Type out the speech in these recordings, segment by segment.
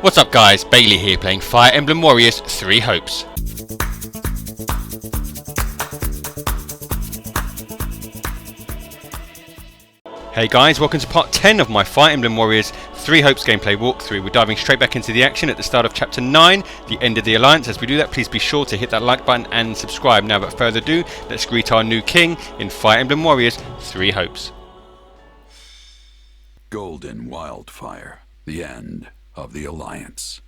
What's up guys, Bailey here playing Fire Emblem Warriors 3 Hopes. Hey guys, welcome to part 10 of my Fire Emblem Warriors 3 Hopes gameplay walkthrough. We're diving straight back into the action at the start of chapter 9, the end of the Alliance. As we do that, please be sure to hit that like button and subscribe. Now without further ado, let's greet our new king in Fire Emblem Warriors 3 Hopes. Golden Wildfire, the end of the Alliance.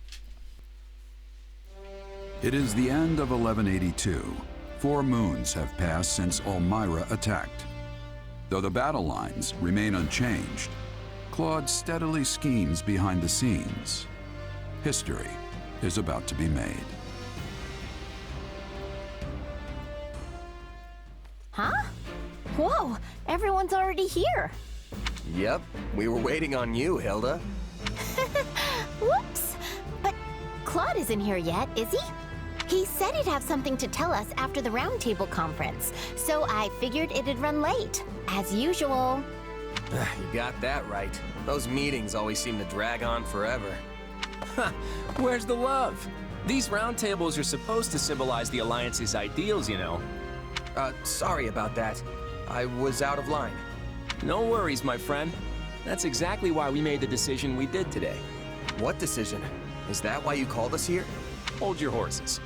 It is the end of 1182. 4 moons have passed since Elmira attacked. Though the battle lines remain unchanged, Claude steadily schemes behind the scenes. History is about to be made. Huh? Whoa, everyone's already here. Yep, we were waiting on you, Hilda. Whoops. But Claude isn't here yet, is he? He said he'd have something to tell us after the roundtable conference, so I figured it'd run late, as usual. You got that right. Those meetings always seem to drag on forever. Where's the love? These roundtables are supposed to symbolize the Alliance's ideals, you know. Sorry about that. I was out of line. No worries, my friend. That's exactly why we made the decision we did today. What decision? Is that why you called us here? Hold your horses.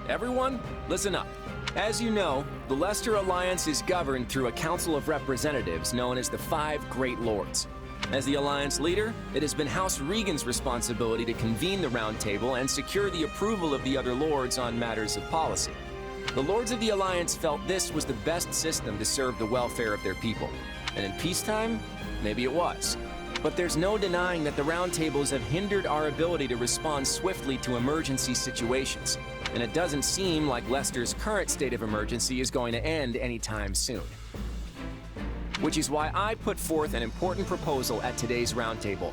Everyone, listen up. As you know, the Leicester Alliance is governed through a Council of Representatives known as the 5 Great Lords. As the Alliance leader, it has been House Regan's responsibility to convene the Roundtable and secure the approval of the other Lords on matters of policy. The Lords of the Alliance felt this was the best system to serve the welfare of their people. And in peacetime, maybe it was. But there's no denying that the roundtables have hindered our ability to respond swiftly to emergency situations. And it doesn't seem like Leicester's current state of emergency is going to end anytime soon. Which is why I put forth an important proposal at today's roundtable,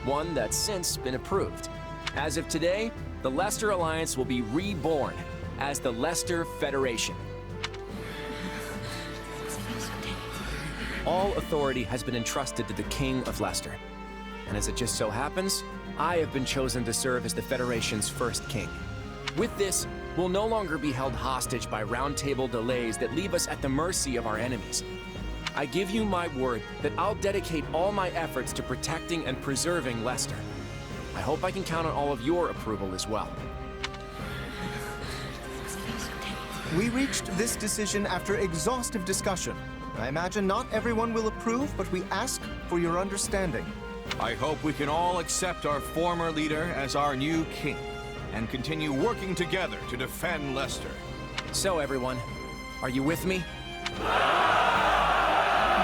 one that's since been approved. As of today, the Leicester Alliance will be reborn as the Leicester Federation. All authority has been entrusted to the King of Leicester. And as it just so happens, I have been chosen to serve as the Federation's first king. With this, we'll no longer be held hostage by roundtable delays that leave us at the mercy of our enemies. I give you my word that I'll dedicate all my efforts to protecting and preserving Leicester. I hope I can count on all of your approval as well. We reached this decision after exhaustive discussion. I imagine not everyone will approve, but we ask for your understanding. I hope we can all accept our former leader as our new king and continue working together to defend Leicester. So everyone, are you with me?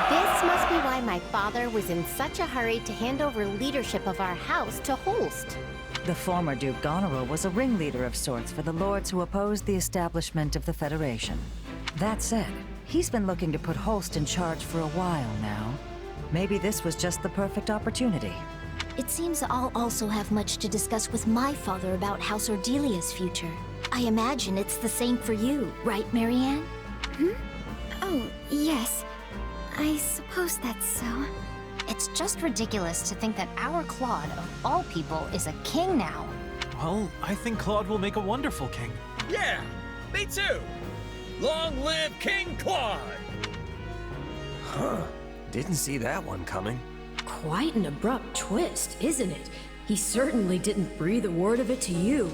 This must be why my father was in such a hurry to hand over leadership of our house to Holst. The former Duke Goneril was a ringleader of sorts for the lords who opposed the establishment of the Federation. That said, he's been looking to put Holst in charge for a while now. Maybe this was just the perfect opportunity. It seems I'll also have much to discuss with my father about House Ordelia's future. I imagine it's the same for you, right, Marianne? Oh, yes. I suppose that's so. It's just ridiculous to think that our Claude, of all people, is a king now. Well, I think Claude will make a wonderful king. Yeah, me too! Long live King Claude! Huh. Didn't see that one coming. Quite an abrupt twist, isn't it? He certainly didn't breathe a word of it to you.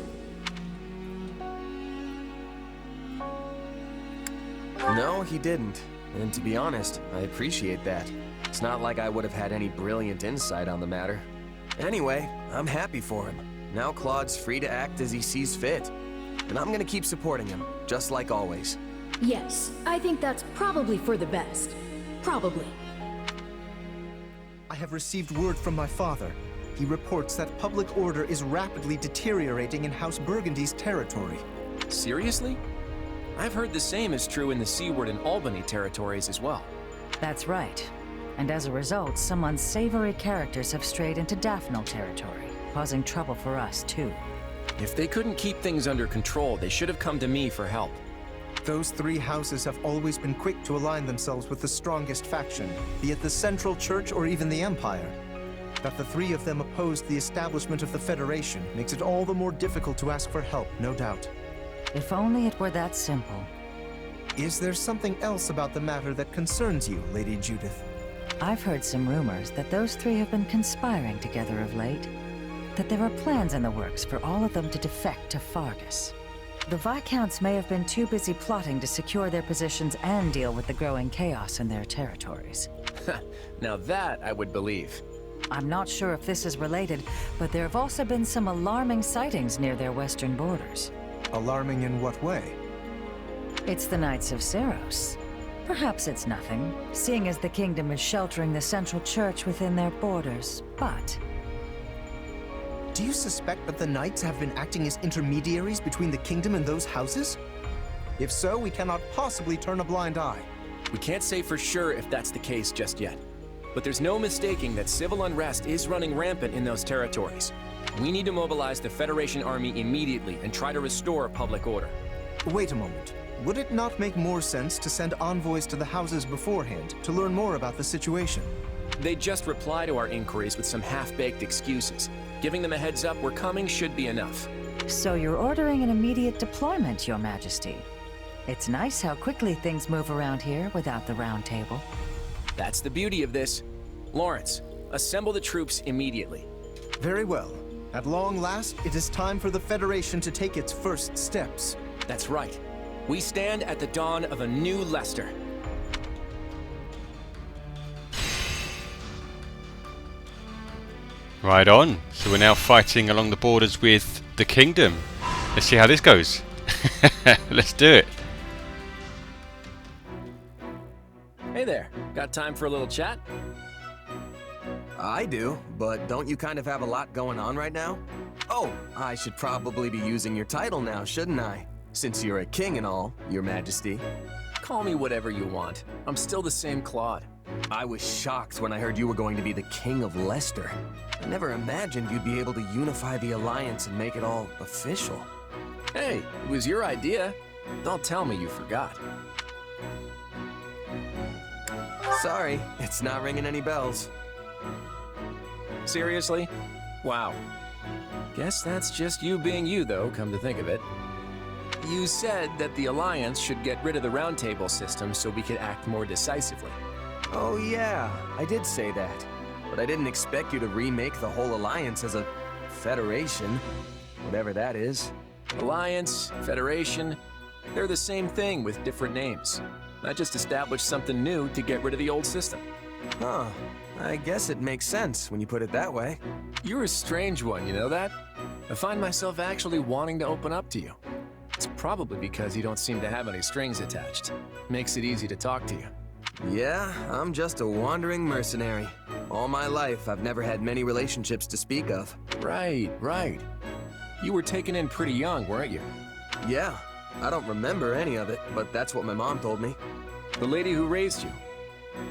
No, he didn't. And to be honest, I appreciate that. It's not like I would have had any brilliant insight on the matter. Anyway, I'm happy for him. Now Claude's free to act as he sees fit. And I'm gonna keep supporting him, just like always. Yes, I think that's probably for the best. Probably. I have received word from my father. He reports that public order is rapidly deteriorating in House Burgundy's territory. Seriously? I've heard the same is true in the Siward and Albany territories as well. That's right. And as a result, some unsavory characters have strayed into Daphnel territory, causing trouble for us too. If they couldn't keep things under control, they should have come to me for help. Those 3 houses have always been quick to align themselves with the strongest faction, be it the Central Church or even the Empire. that the three of them opposed the establishment of the Federation makes it all the more difficult to ask for help, no doubt. If only it were that simple. Is there something else about the matter that concerns you, Lady Judith? I've heard some rumors that those three have been conspiring together of late. That there are plans in the works for all of them to defect to Fargus. The Viscounts may have been too busy plotting to secure their positions and deal with the growing chaos in their territories. Now that I would believe. I'm not sure if this is related, but there have also been some alarming sightings near their western borders. Alarming in what way? It's the Knights of Seiros. Perhaps it's nothing, seeing as the kingdom is sheltering the central church within their borders, but... Do you suspect that the Knights have been acting as intermediaries between the kingdom and those houses? If so, we cannot possibly turn a blind eye. We can't say for sure if that's the case just yet. But there's no mistaking that civil unrest is running rampant in those territories. We need to mobilize the Federation army immediately and try to restore public order. Wait a moment. Would it not make more sense to send envoys to the houses beforehand to learn more about the situation? They just reply to our inquiries with some half-baked excuses. Giving them a heads up we're coming should be enough. So you're ordering an immediate deployment, Your Majesty. It's nice how quickly things move around here without the round table. That's the beauty of this. Lawrence, assemble the troops immediately. Very well. At long last, it is time for the Federation to take its first steps. That's right. We stand at the dawn of a new Leicester. Right on. So we're now fighting along the borders with the kingdom. Let's see how this goes. Let's do it. Hey there. Got time for a little chat? I do, but don't you kind of have a lot going on right now? Oh, I should probably be using your title now, shouldn't I? Since you're a king and all, Your Majesty. Call me whatever you want. I'm still the same Claude. I was shocked when I heard you were going to be the King of Leicester. I never imagined you'd be able to unify the Alliance and make it all official. Hey, it was your idea. Don't tell me you forgot. Sorry, it's not ringing any bells. Seriously? Wow. Guess that's just you being you, though, come to think of it. You said that the Alliance should get rid of the Round Table system so we could act more decisively. Oh yeah, I did say that. But I didn't expect you to remake the whole Alliance as a federation. Whatever that is. Alliance, Federation, they're the same thing with different names. I just established something new to get rid of the old system. Huh. I guess it makes sense when you put it that way. You're a strange one, you know that? I find myself actually wanting to open up to you. It's probably because you don't seem to have any strings attached. Makes it easy to talk to you. Yeah, I'm just a wandering mercenary. All my life, I've never had many relationships to speak of. Right. You were taken in pretty young, weren't you? Yeah, I don't remember any of it, but that's what my mom told me. The lady who raised you,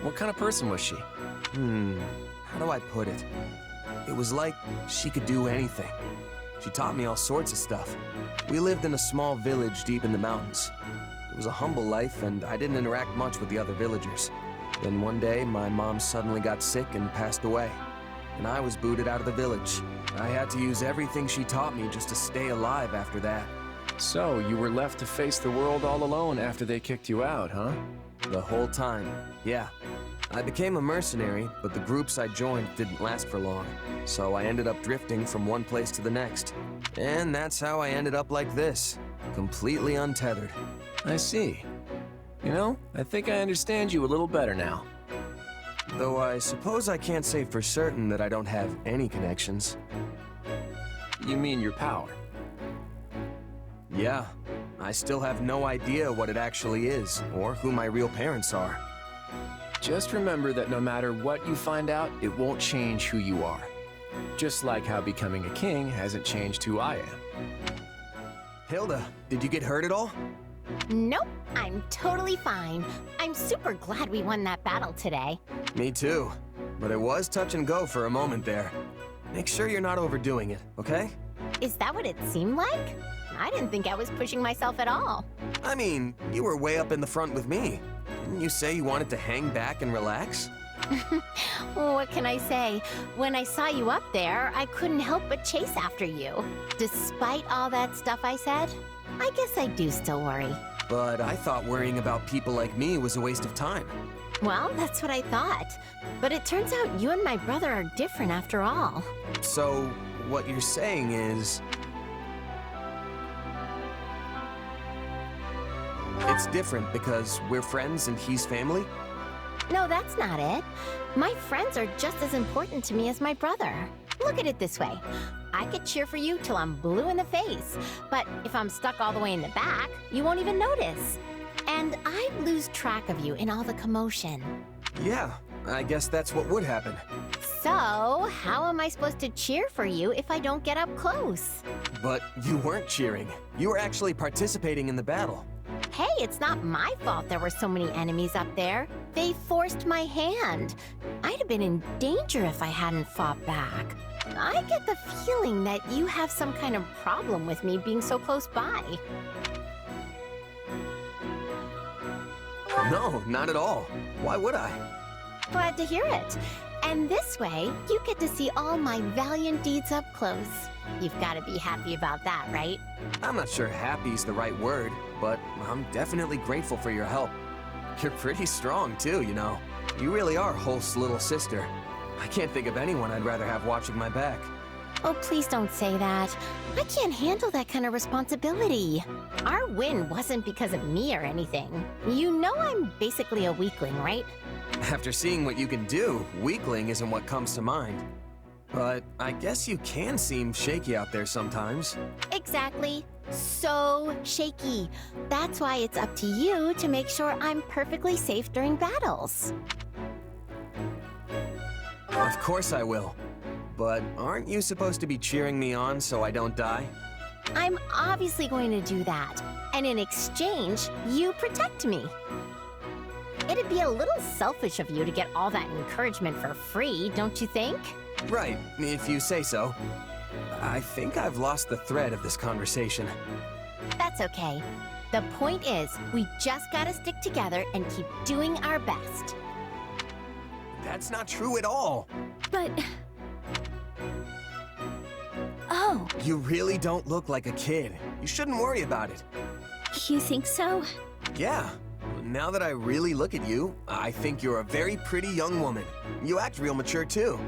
what kind of person was she? How do I put it? It was like she could do anything. She taught me all sorts of stuff. We lived in a small village deep in the mountains. It was a humble life, and I didn't interact much with the other villagers. Then one day, my mom suddenly got sick and passed away, and I was booted out of the village. I had to use everything she taught me just to stay alive after that. So, you were left to face the world all alone after they kicked you out, huh? The whole time, yeah. I became a mercenary, but the groups I joined didn't last for long, so I ended up drifting from one place to the next. And that's how I ended up like this, completely untethered. I see. You know, I think I understand you a little better now. Though I suppose I can't say for certain that I don't have any connections. You mean your power? Yeah. I still have no idea what it actually is, or who my real parents are. Just remember that no matter what you find out, it won't change who you are. Just like how becoming a king hasn't changed who I am. Hilda, did you get hurt at all? Nope, I'm totally fine. I'm super glad we won that battle today. Me too. But it was touch and go for a moment there. Make sure you're not overdoing it, okay? Is that what it seemed like? I didn't think I was pushing myself at all. I mean, you were way up in the front with me. Didn't you say you wanted to hang back and relax? What can I say? When I saw you up there, I couldn't help but chase after you. Despite all that stuff I said, I guess I do still worry. But I thought worrying about people like me was a waste of time. Well, that's what I thought. But it turns out you and my brother are different after all. So, what you're saying is... it's different because we're friends and he's family? No, that's not it. My friends are just as important to me as my brother. Look at it this way. I could cheer for you till I'm blue in the face, but if I'm stuck all the way in the back, you won't even notice. And I'd lose track of you in all the commotion. Yeah, I guess that's what would happen. So, how am I supposed to cheer for you if I don't get up close? But you weren't cheering. You were actually participating in the battle. Hey, it's not my fault there were so many enemies up there. They forced my hand. I'd have been in danger if I hadn't fought back. I get the feeling that you have some kind of problem with me being so close by. No, not at all. Why would I? Glad to hear it. And this way, you get to see all my valiant deeds up close. You've got to be happy about that, right? I'm not sure happy's the right word, but I'm definitely grateful for your help. You're pretty strong, too, you know. You really are Hulst's little sister. I can't think of anyone I'd rather have watching my back. Oh, please don't say that. I can't handle that kind of responsibility. Our win wasn't because of me or anything. You know I'm basically a weakling, right? After seeing what you can do, weakling isn't what comes to mind. But I guess you can seem shaky out there sometimes. Exactly. So shaky. That's why it's up to you to make sure I'm perfectly safe during battles. Of course I will. But aren't you supposed to be cheering me on so I don't die? I'm obviously going to do that. And in exchange, you protect me. It'd be a little selfish of you to get all that encouragement for free, don't you think? Right, if you say so. I think I've lost the thread of this conversation. That's okay. The point is, we just gotta stick together and keep doing our best. That's not true at all. But... oh. You really don't look like a kid. You shouldn't worry about it. You think so? Yeah. Now that I really look at you, I think you're a very pretty young woman. You act real mature, too.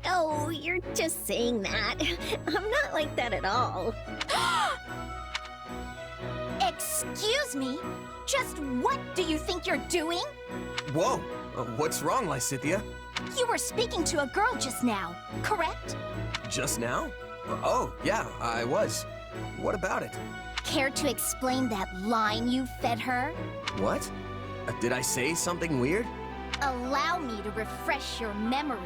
Oh, you're just saying that. I'm not like that at all. Excuse me? Just what do you think you're doing? Whoa, what's wrong, Lysithea? You were speaking to a girl just now, correct? Just now? Oh, yeah, I was. What about it? Care to explain that line you fed her? What? Did I say something weird? Allow me to refresh your memory.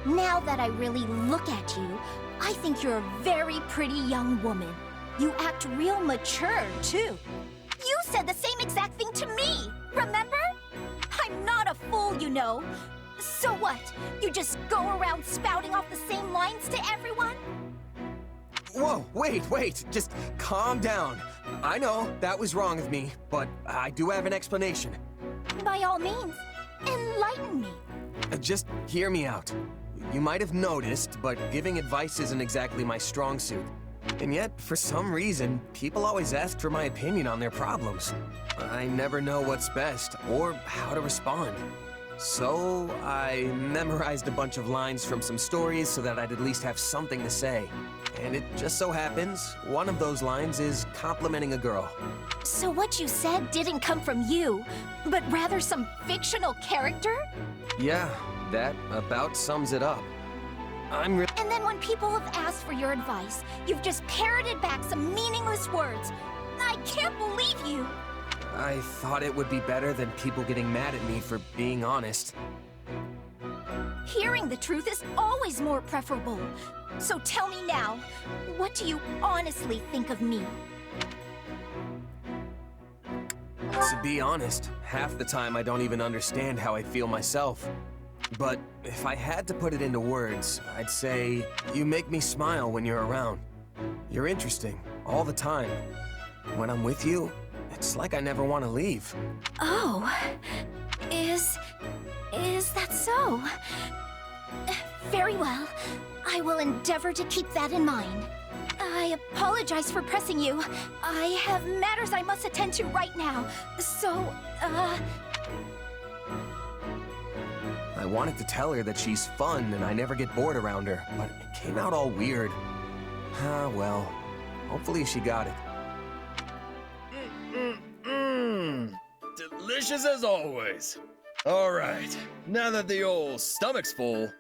Now that I really look at you, I think you're a very pretty young woman. You act real mature, too. You said the same exact thing to me, remember? I'm not a fool, you know. So what? You just go around spouting off the same lines to everyone? Whoa, wait, just calm down. I know that was wrong of me, but I do have an explanation. By all means, enlighten me. Just hear me out. You might have noticed, but giving advice isn't exactly my strong suit. And yet, for some reason, people always ask for my opinion on their problems. I never know what's best, or how to respond. So, I memorized a bunch of lines from some stories so that I'd at least have something to say. And it just so happens, one of those lines is complimenting a girl. So what you said didn't come from you, but rather some fictional character? Yeah, that about sums it up. And then when people have asked for your advice, you've just parroted back some meaningless words. I can't believe you! I thought it would be better than people getting mad at me for being honest. Hearing the truth is always more preferable. So tell me now, what do you honestly think of me? To be honest, half the time I don't even understand how I feel myself. But if I had to put it into words, I'd say you make me smile when you're around. You're interesting, all the time. When I'm with you, it's like I never want to leave. Oh, is Is that so? Very well. I will endeavor to keep that in mind. I apologize for pressing you. I have matters I must attend to right now. So, I wanted to tell her that she's fun and I never get bored around her, but it came out all weird. Ah, well. Hopefully she got it. Delicious as always. Alright, now that the old stomach's full,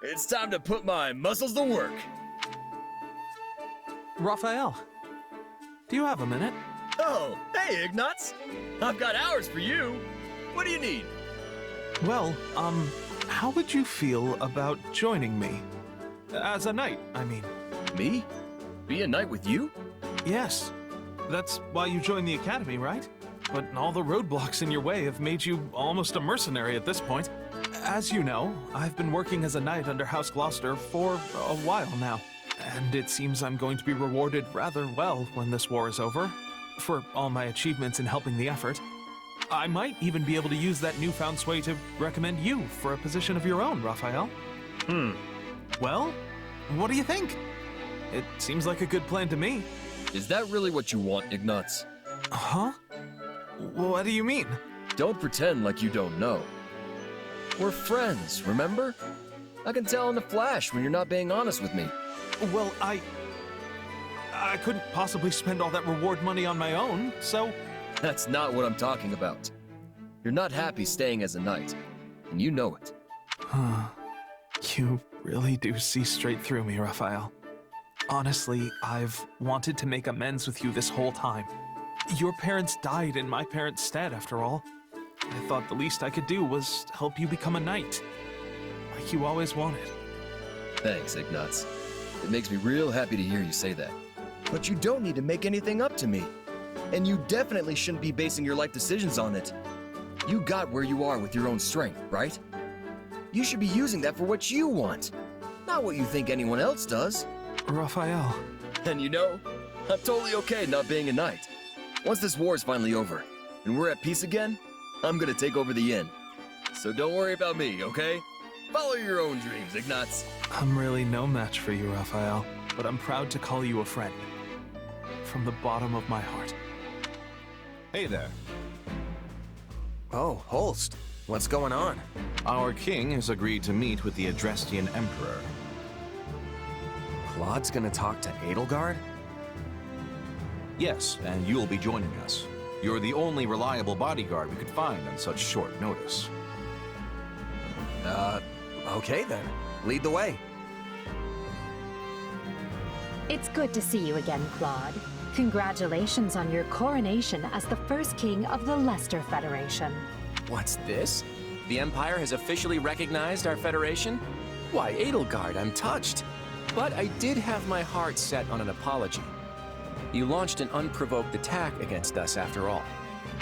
it's time to put my muscles to work. Raphael, do you have a minute? Oh, hey, Ignatz. I've got hours for you. What do you need? Well, how would you feel about joining me? As a knight, I mean. Me? Be a knight with you? Yes. That's why you joined the academy, right? But all the roadblocks in your way have made you almost a mercenary at this point. As you know, I've been working as a knight under House Gloucester for a while now. And it seems I'm going to be rewarded rather well when this war is over, for all my achievements in helping the effort. I might even be able to use that newfound sway to recommend you for a position of your own, Raphael. Well, what do you think? It seems like a good plan to me. Is that really what you want, Ignatz? Huh? What do you mean? Don't pretend like you don't know. We're friends, remember? I can tell in a flash when you're not being honest with me. Well, I couldn't possibly spend all that reward money on my own, so... That's not what I'm talking about. You're not happy staying as a knight, and you know it. You really do see straight through me, Raphael. Honestly, I've wanted to make amends with you this whole time. Your parents died in my parents' stead, after all. I thought the least I could do was help you become a knight, like you always wanted. Thanks, Ignatz. It makes me real happy to hear you say that. But you don't need to make anything up to me. And you definitely shouldn't be basing your life decisions on it. You got where you are with your own strength, right? You should be using that for what you want, not what you think anyone else does. Raphael. And you know, I'm totally okay not being a knight. Once this war is finally over, and we're at peace again, I'm gonna take over the inn. So don't worry about me, okay? Follow your own dreams, Ignatz. I'm really no match for you, Raphael, but I'm proud to call you a friend. From the bottom of my heart. Hey there. Oh, Holst. What's going on? Our king has agreed to meet with the Adrestian Emperor. Claude's gonna talk to Edelgard? Yes, and you'll be joining us. You're the only reliable bodyguard we could find on such short notice. Okay then. Lead the way. It's good to see you again, Claude. Congratulations on your coronation as the first king of the Leicester Federation. What's this? The Empire has officially recognized our Federation? Why, Edelgard, I'm touched. But I did have my heart set on an apology. You launched an unprovoked attack against us after all.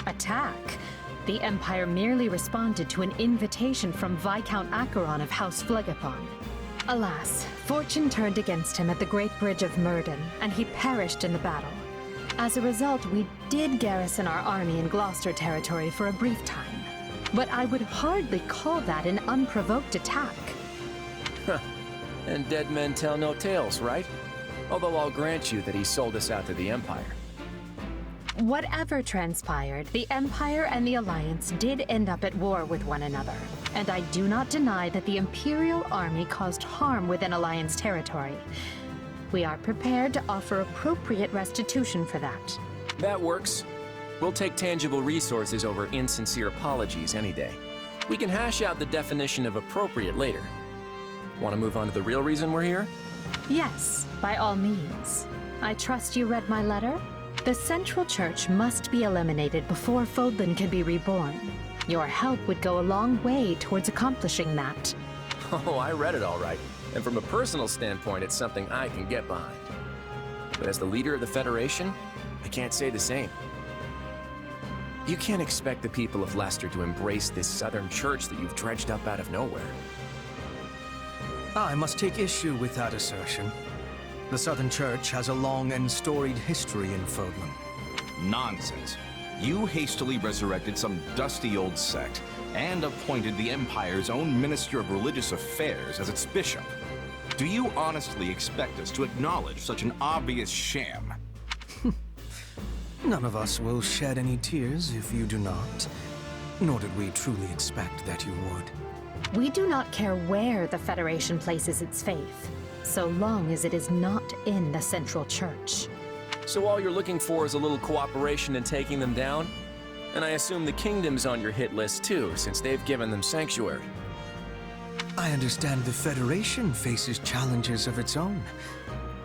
Attack? The Empire merely responded to an invitation from Viscount Acheron of House Phlegethon. Alas, fortune turned against him at the Great Bridge of Murden, and he perished in the battle. As a result, we did garrison our army in Gloucester territory for a brief time. But I would hardly call that an unprovoked attack. And dead men tell no tales, right? Although I'll grant you that he sold us out to the Empire. Whatever transpired, the Empire and the Alliance did end up at war with one another. And I do not deny that the Imperial army caused harm within Alliance territory. We are prepared to offer appropriate restitution for that. That works. We'll take tangible resources over insincere apologies any day. We can hash out the definition of appropriate later. Want to move on to the real reason we're here? Yes, by all means. I trust you read my letter? The Central Church must be eliminated before Fódlan can be reborn. Your help would go a long way towards accomplishing that. Oh, I read it all right. And from a personal standpoint, it's something I can get behind. But as the leader of the Federation, I can't say the same. You can't expect the people of Leicester to embrace this Southern Church that you've dredged up out of nowhere. I must take issue with that assertion. The Southern Church has a long and storied history in Fódlan. Nonsense. You hastily resurrected some dusty old sect, and appointed the Empire's own Minister of Religious Affairs as its bishop. Do you honestly expect us to acknowledge such an obvious sham? None of us will shed any tears if you do not. Nor did we truly expect that you would. We do not care where the Federation places its faith, so long as it is not in the Central Church. So all you're looking for is a little cooperation in taking them down? And I assume the Kingdom's on your hit list too, since they've given them sanctuary. I understand the Federation faces challenges of its own.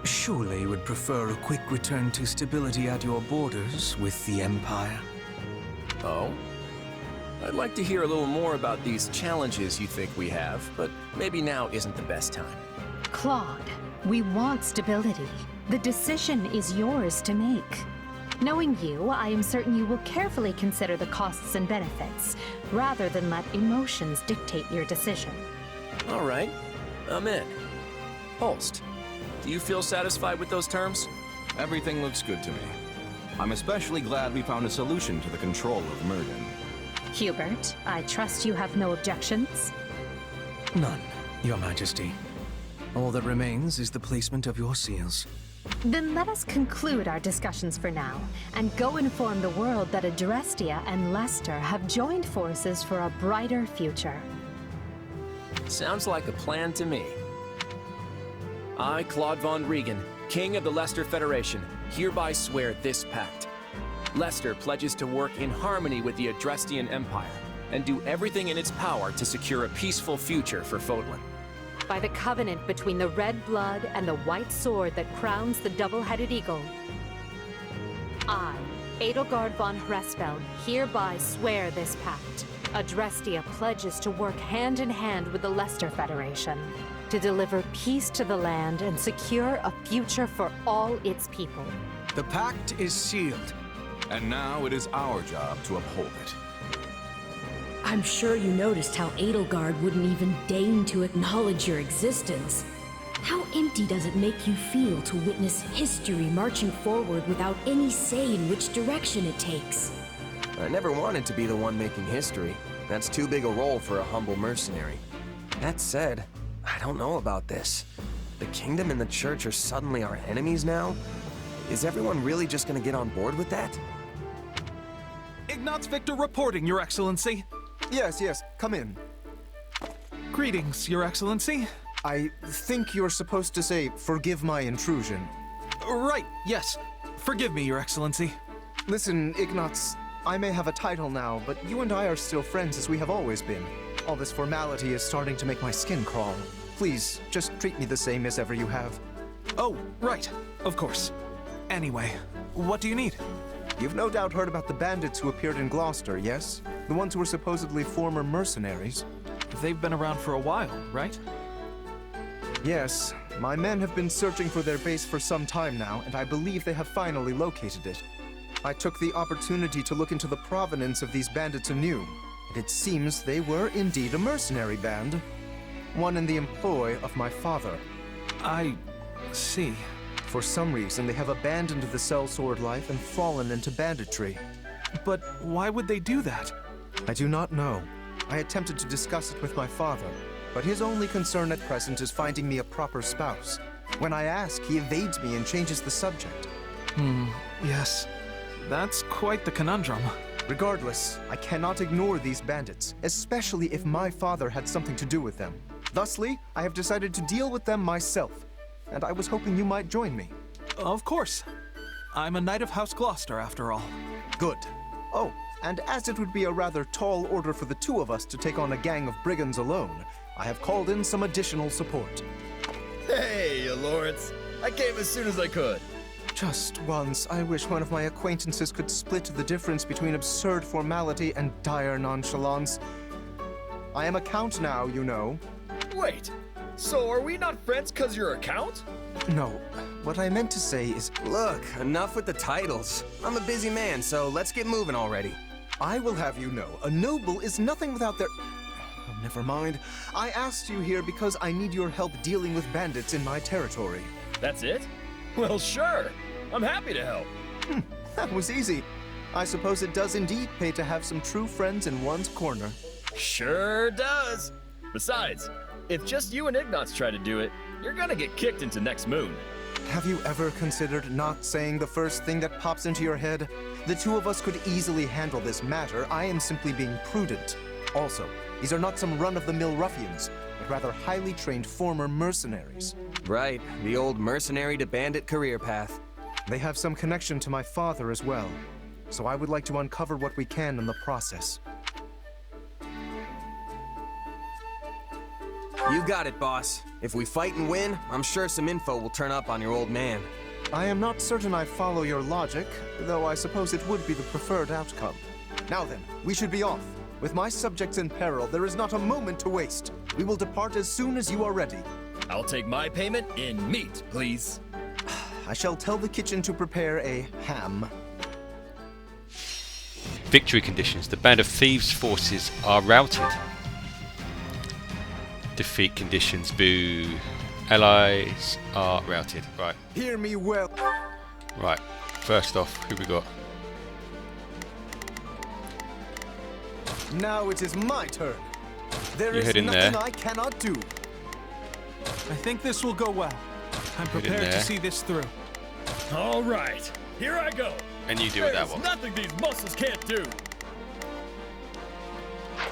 Surely you would prefer a quick return to stability at your borders with the Empire. Oh? I'd like to hear a little more about these challenges you think we have, but maybe now isn't the best time. Claude, we want stability. The decision is yours to make. Knowing you, I am certain you will carefully consider the costs and benefits, rather than let emotions dictate your decision. All right, I'm in. Holst, do you feel satisfied with those terms? Everything looks good to me. I'm especially glad we found a solution to the control of Murden. Hubert, I trust you have no objections? None, Your Majesty. All that remains is the placement of your seals. Then let us conclude our discussions for now, and go inform the world that Adrestia and Leicester have joined forces for a brighter future. Sounds like a plan to me. I, Claude von Regan, King of the Leicester Federation, hereby swear this pact. Leicester pledges to work in harmony with the Adrestian Empire, and do everything in its power to secure a peaceful future for Fódlan. By the covenant between the red blood and the white sword that crowns the double-headed eagle, I, Edelgard von Hresfeld, hereby swear this pact. Adrestia pledges to work hand in hand with the Leicester Federation to deliver peace to the land and secure a future for all its people. The pact is sealed. And now it is our job to uphold it. I'm sure you noticed how Edelgard wouldn't even deign to acknowledge your existence. How empty does it make you feel to witness history marching forward without any say in which direction it takes? I never wanted to be the one making history. That's too big a role for a humble mercenary. That said, I don't know about this. The Kingdom and the Church are suddenly our enemies now? Is everyone really just gonna get on board with that? Ignatz Victor reporting, Your Excellency. Yes, come in. Greetings, Your Excellency. I think you're supposed to say, forgive my intrusion. Right, yes. Forgive me, Your Excellency. Listen, Ignatz, I may have a title now, but you and I are still friends as we have always been. All this formality is starting to make my skin crawl. Please, just treat me the same as ever you have. Oh, right. Of course. Anyway, what do you need? You've no doubt heard about the bandits who appeared in Gloucester, yes? The ones who were supposedly former mercenaries. They've been around for a while, right? Yes. My men have been searching for their base for some time now, and I believe they have finally located it. I took the opportunity to look into the provenance of these bandits anew, and it seems they were indeed a mercenary band. One in the employ of my father. I see. For some reason, they have abandoned the sellsword life and fallen into banditry. But why would they do that? I do not know. I attempted to discuss it with my father, but his only concern at present is finding me a proper spouse. When I ask, he evades me and changes the subject. Yes. That's quite the conundrum. Regardless, I cannot ignore these bandits, especially if my father had something to do with them. Thusly, I have decided to deal with them myself, and I was hoping you might join me. Of course. I'm a Knight of House Gloucester, after all. Good. Oh, and as it would be a rather tall order for the two of us to take on a gang of brigands alone, I have called in some additional support. Hey, you lords. I came as soon as I could. Just once, I wish one of my acquaintances could split the difference between absurd formality and dire nonchalance. I am a count now, you know. Wait, so are we not friends because you're a count? No, what I meant to say is... Look, enough with the titles. I'm a busy man, so let's get moving already. I will have you know, a noble is nothing without their... Oh, never mind. I asked you here because I need your help dealing with bandits in my territory. That's it? Well, sure. I'm happy to help. That was easy. I suppose it does indeed pay to have some true friends in one's corner. Sure does. Besides, if just you and Ignatz try to do it, you're gonna get kicked into next moon. Have you ever considered not saying the first thing that pops into your head? The two of us could easily handle this matter. I am simply being prudent. Also, these are not some run-of-the-mill ruffians, but rather highly trained former mercenaries. Right, the old mercenary to bandit career path. They have some connection to my father as well, so I would like to uncover what we can in the process. You got it, boss. If we fight and win, I'm sure some info will turn up on your old man. I am not certain I follow your logic, though I suppose it would be the preferred outcome. Now then, we should be off. With my subjects in peril, there is not a moment to waste. We will depart as soon as you are ready. I'll take my payment in meat, please. I shall tell the kitchen to prepare a ham. Victory conditions. The band of thieves' forces are routed. Defeat conditions. Boo. Allies are routed. Right. Hear me well. Right. First off, who we got? Now it is my turn. There You is head in nothing there. I cannot do. I think this will go well. I'm Head in prepared to there. see this through. All right, here I go. And you deal with that There's one. nothing these muscles can't do.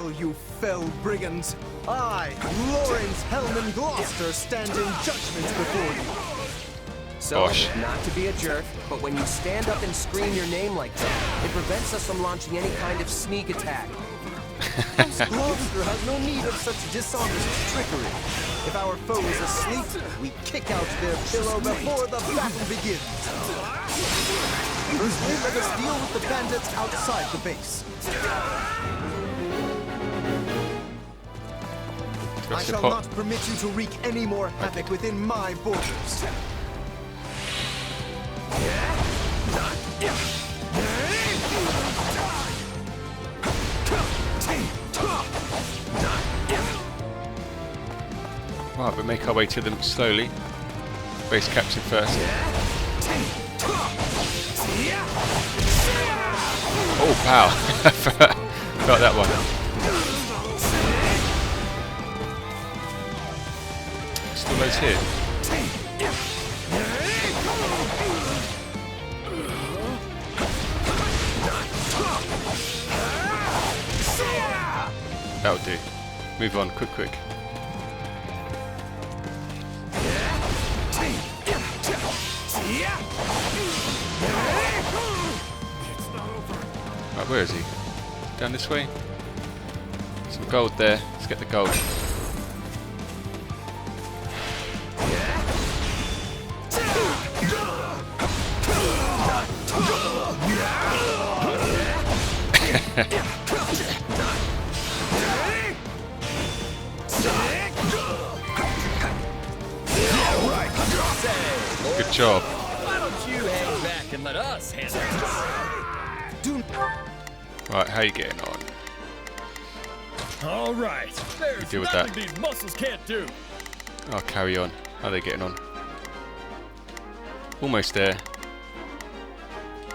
Oh, you fell brigands. I, Lawrence Hellman Gloucester, stand in judgment before you. So, Gosh. not to be a jerk, but when you stand up and scream your name like that, it prevents us from launching any kind of sneak attack. Gloucester has no need of such dishonest trickery. If our foe is asleep, we kick out their pillow before the battle begins. Firstly, let us deal with the bandits outside the base. I shall not permit you to wreak any more havoc within my borders. Right, we make our way to them slowly. Base captain first. Oh, pow! Got that one. Still those here. That'll do. Move on, quick. Right, where is he? Down this way? Some gold there. Let's get the gold. Good job. Why don't you hang back and let us handle this? Right, how you getting on? All right, there's deal with nothing that. these muscles can't do. I'll carry on. How are they getting on? Almost there.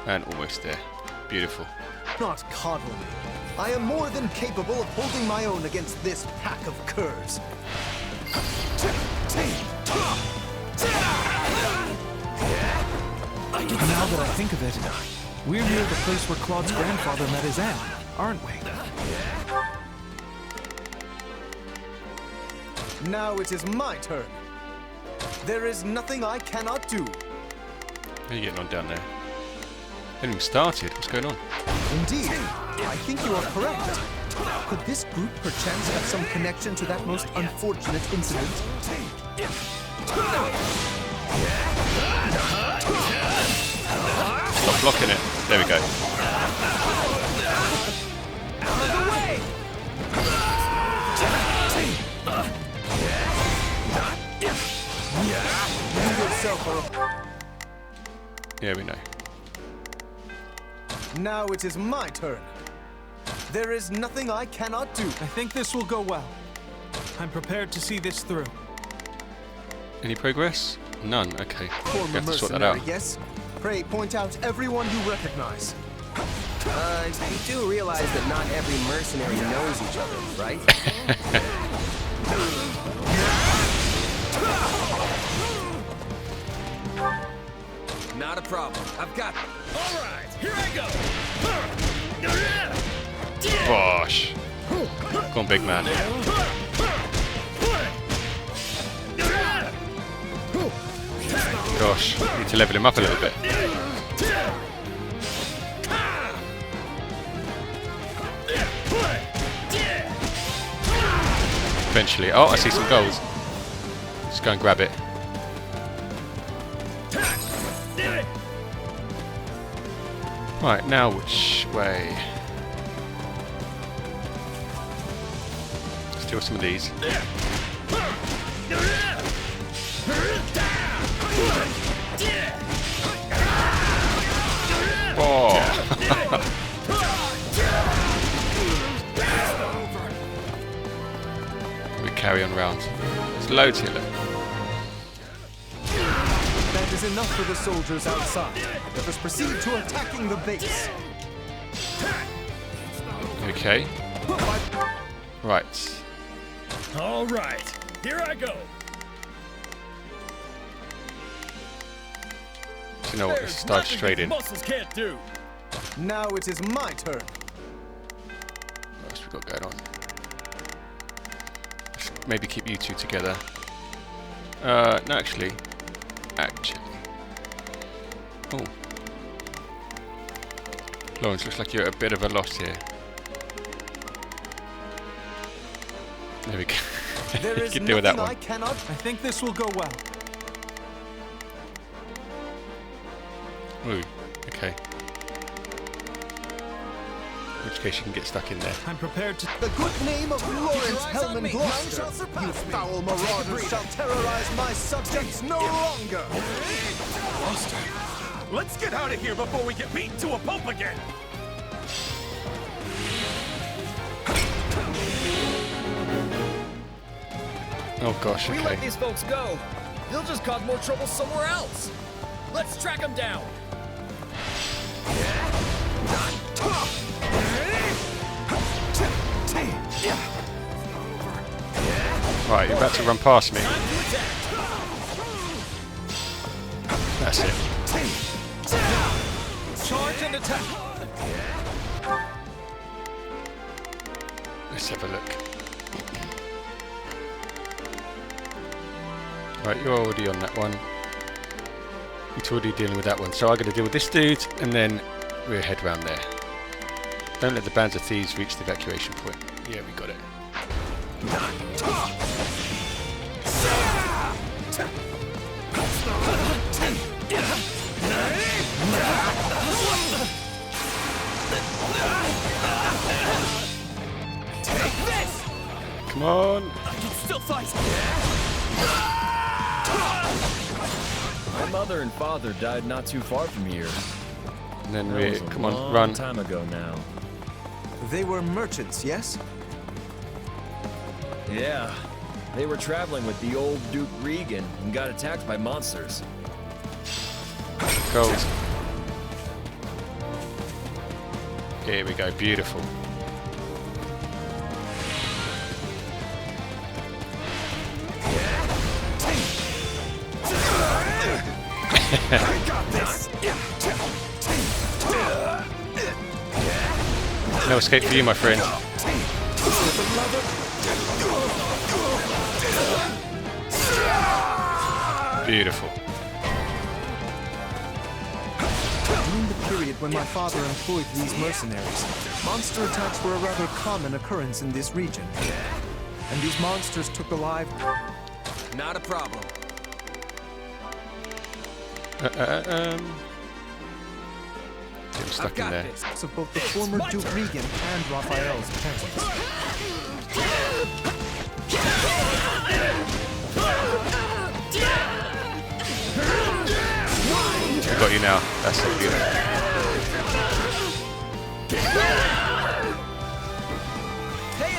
And almost there. Beautiful. Not coddle me. I am more than capable of holding my own against this pack of curs. Now that I think of it, we're near the place where Claude's grandfather met his aunt, aren't we? Now it is my turn. There is nothing I cannot do. How are you getting on down there? Haven't even started. What's going on? Indeed, I think you are correct. Could this group perchance have some connection to that most unfortunate incident? Stop blocking it. There we go. Yeah, we know. Now it is my turn. There is nothing I cannot do. I think this will go well. I'm prepared to see this through. Any progress? None. Okay. We Former have to sort that out. mercenary, yes? Pray point out everyone you recognize. You do realize that not every mercenary knows each other, right? Not a problem. I've got it. All right, here I go. Bosh. Go on, big man. Gosh, need to level him up a little bit. Eventually. Oh, I see some goals. Let's go and grab it. Right, now which way? Steal some of these. Oh. We carry on round. There's loads here, look. That is enough for the soldiers outside. Let us proceed to attacking the base. Okay. Right. All right, here I go. You know what? Let's dive straight in. Muscles can't do. Now it is my turn. What else we got going on? Let's maybe keep you two together. No, actually. Oh. Lawrence, looks like you're at a bit of a loss here. There we go. There You can deal with that one. I think this will go well. Ooh, okay. In which case you can get stuck in there. I'm prepared to... The good name of Lawrence Hellman Gloucester, you foul marauders shall terrorize my subjects no longer! Gloucester, let's get out of here before we get beaten to a pulp again! Oh gosh, We okay. let these folks go. They'll just cause more trouble somewhere else. Let's track them down. Right, you're about to run past me. That's it. Charge and attack! Let's have a look. Right, you're already on that one. You're already dealing with that one. So I'm going to deal with this dude, and then we'll head round there. Don't let the bands of thieves reach the evacuation point. Yeah, we got it. Take this! Come on! I can still fight! My mother and father died not too far from here. And then That we... was a Come on, long run. time ago now. They were merchants, yes? Yeah. They were traveling with the old Duke Regan and got attacked by monsters. Gold. Here we go, beautiful. I got this! No escape for you, my friend. Beautiful. During the period when my father employed these mercenaries, monster attacks were a rather common occurrence in this region. And these monsters took alive... Not a problem. Get him stuck in there. ...of both the former Duke Regan and Raphael's parents. I've got you now. That's so beautiful.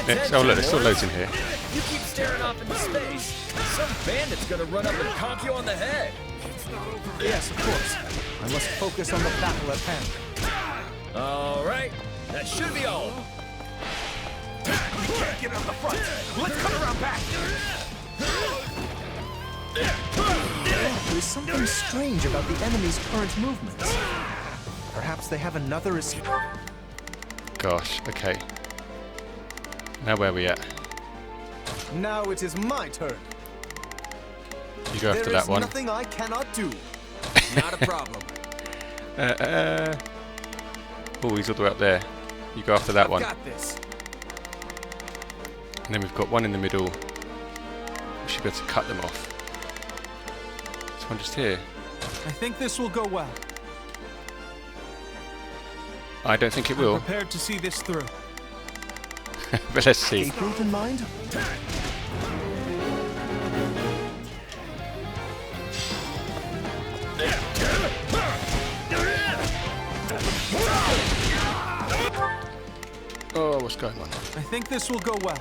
Next, oh look, there's still loads in here. You keep staring off into space. Some bandit's gonna run up and conk you on the head. Yes, of course. I must focus on the battle at hand. All right, that should be all. We can't get on the front. Let's cut around back. There's something strange about the enemy's current movements. Perhaps they have another escape. Gosh, okay. Now where are we at? Now it is my turn. You go after that one. There is nothing I cannot do. Not a problem. Oh, he's all the way up there. You go after that one. Got this. And then we've got one in the middle. We should be able to cut them off. This one just here. I think this will go well. I don't think it will. I'm prepared to see this through. But let's see. Escape route in mind? Oh, what's going on? I think this will go well.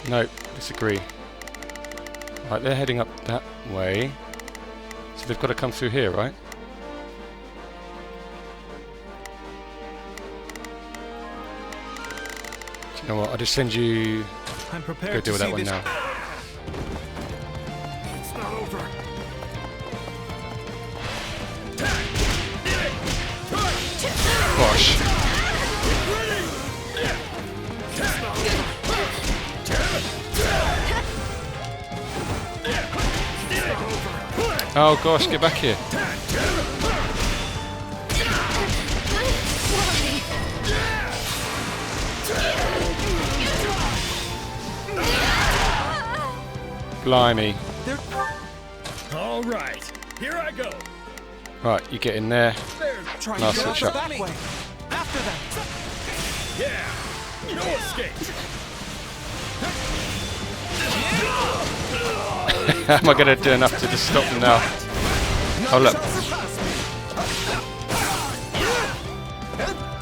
No, disagree. Right, they're heading up that way. So they've got to come through here, right? Do you know what? I'll just send you... I'm Go prepared deal with to that see one this. now. It's not over. Gosh. Oh gosh, get back here. Blimey. All right, here I go. Right, you get in there. Try and I'll to go switch up. that way. After that. Yeah, no escape. Am I going to do enough to just stop them now? Oh look.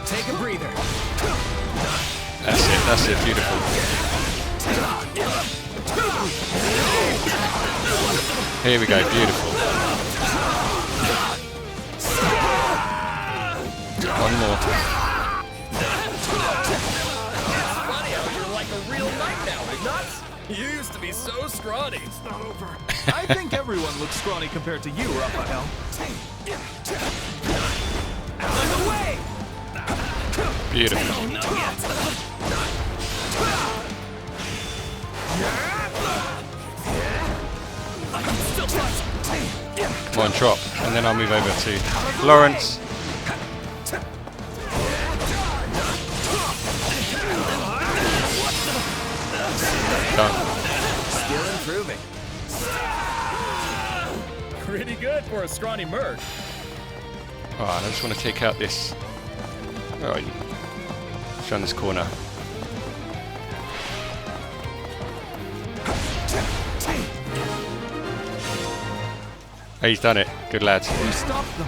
Take a breather. That's it, beautiful. Here we go, beautiful. One more. It's funny how you're like a real knight now, Nuts. You used to be so scrawny. It's not over. I think everyone looks scrawny compared to you, Raphael. Out of the way! Beautiful. I can still touch. Come on, drop. And then I'll move over to Lawrence. Done. Still improving. Pretty good for a scrawny merc. Alright, I just want to take out this. Where are you? Let's run this corner. Oh, he's done it. Good lads. You stopped them.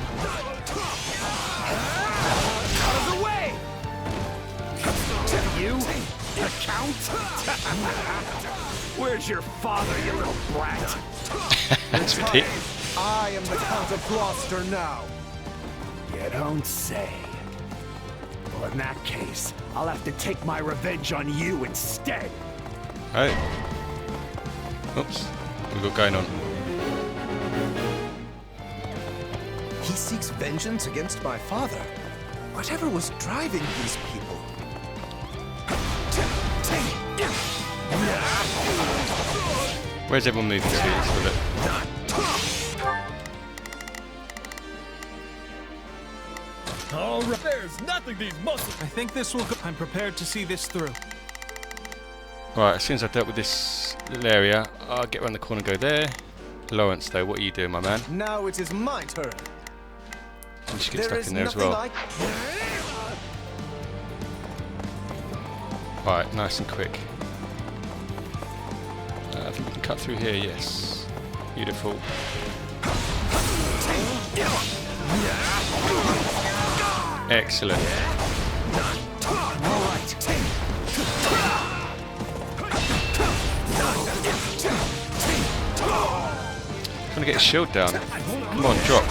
Out of the way! You? The Count? Where's your father, you little brat? That's it. I am the Count of Gloucester now. You don't say. Well, in that case, I'll have to take my revenge on you instead. Oh. Oops. What have we got going on? He seeks vengeance against my father. Whatever was driving these people? Where's everyone moving to? Let's have a look. All right. There's nothing these muscles. I think this will go. I'm prepared to see this through. Right, as soon as I've dealt with this little area, I'll get around the corner and go there. Lawrence, though, what are you doing, my man? Now it is my turn. You should get stuck in there as well. Right, nice and quick. I think we can cut through here, yes. Beautiful. Excellent. Trying to get his shield down. Come on, drop.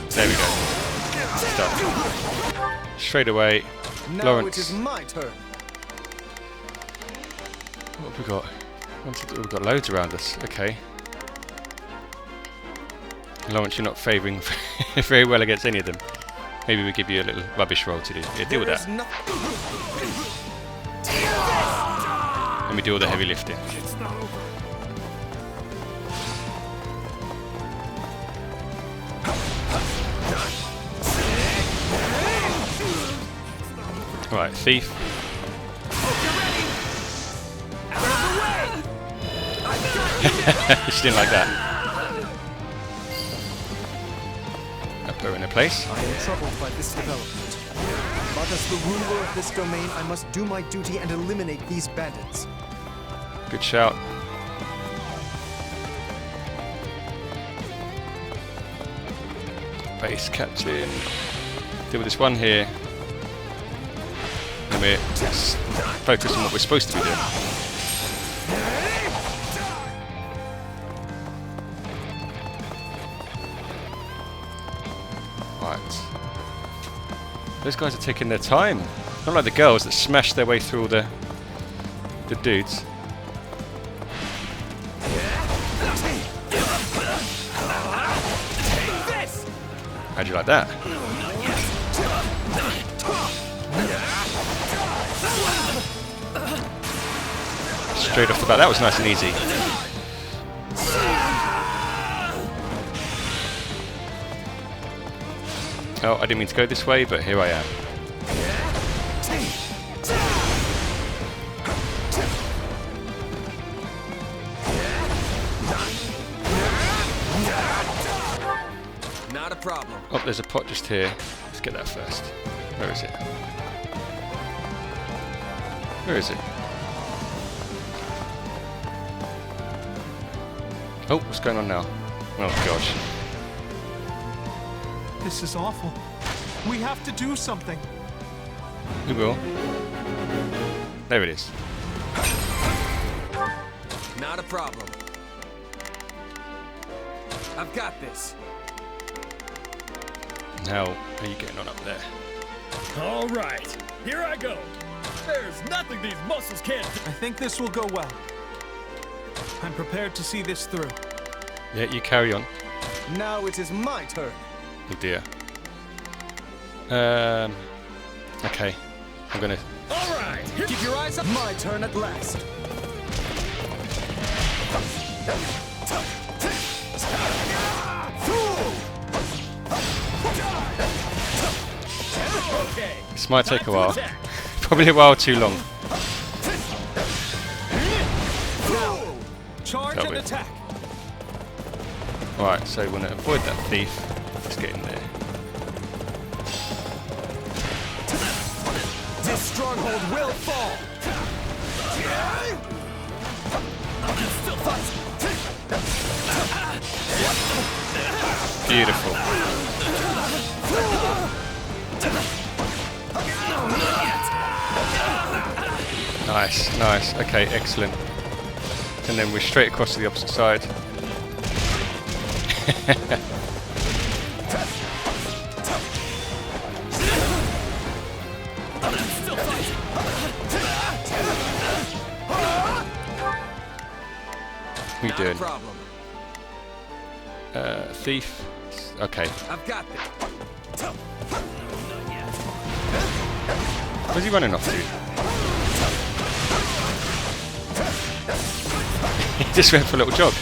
There we go. stuff. Straight away, Now Lawrence. it is my turn. What have we got? We've got loads around us. Okay. Lawrence, you're not favouring very well against any of them. Maybe we give you a little rubbish roll to do. Yeah, deal with that. Let me do all the heavy lifting. Right, thief. She didn't like that. I'll put her in a place. I am troubled by this development. But as the ruler of this domain, I must do my duty and eliminate these bandits. Good shout. Base captain. Deal with this one here. And we're focused on what we're supposed to be doing. Right. Those guys are taking their time. Not like the girls that smash their way through all the dudes. How'd you like that? Straight off the bat, that was nice and easy. Oh, I didn't mean to go this way, but here I am. Not a problem. Oh, there's a pot just here. Let's get that first. Where is it? Where is it? Oh, what's going on now? Oh gosh. This is awful. We have to do something. We will. There it is. Not a problem. I've got this. How are you getting on up there? All right, here I go. There's nothing these muscles can't do. I think this will go well. I'm prepared to see this through. Yeah, you carry on. Now it is my turn. Oh dear. Okay. I'm gonna... All right, keep your eyes up. My turn at last. This might take a while. Probably a while too long. Charge and attack. Alright, so we want to avoid that thief. Let's get in there. This stronghold will fall. Beautiful. Nice, nice. Okay, excellent. And then we're straight across to the opposite side. What are you doing? Thief. Okay. I've got this. Where's he running off to? He just went for a little jog.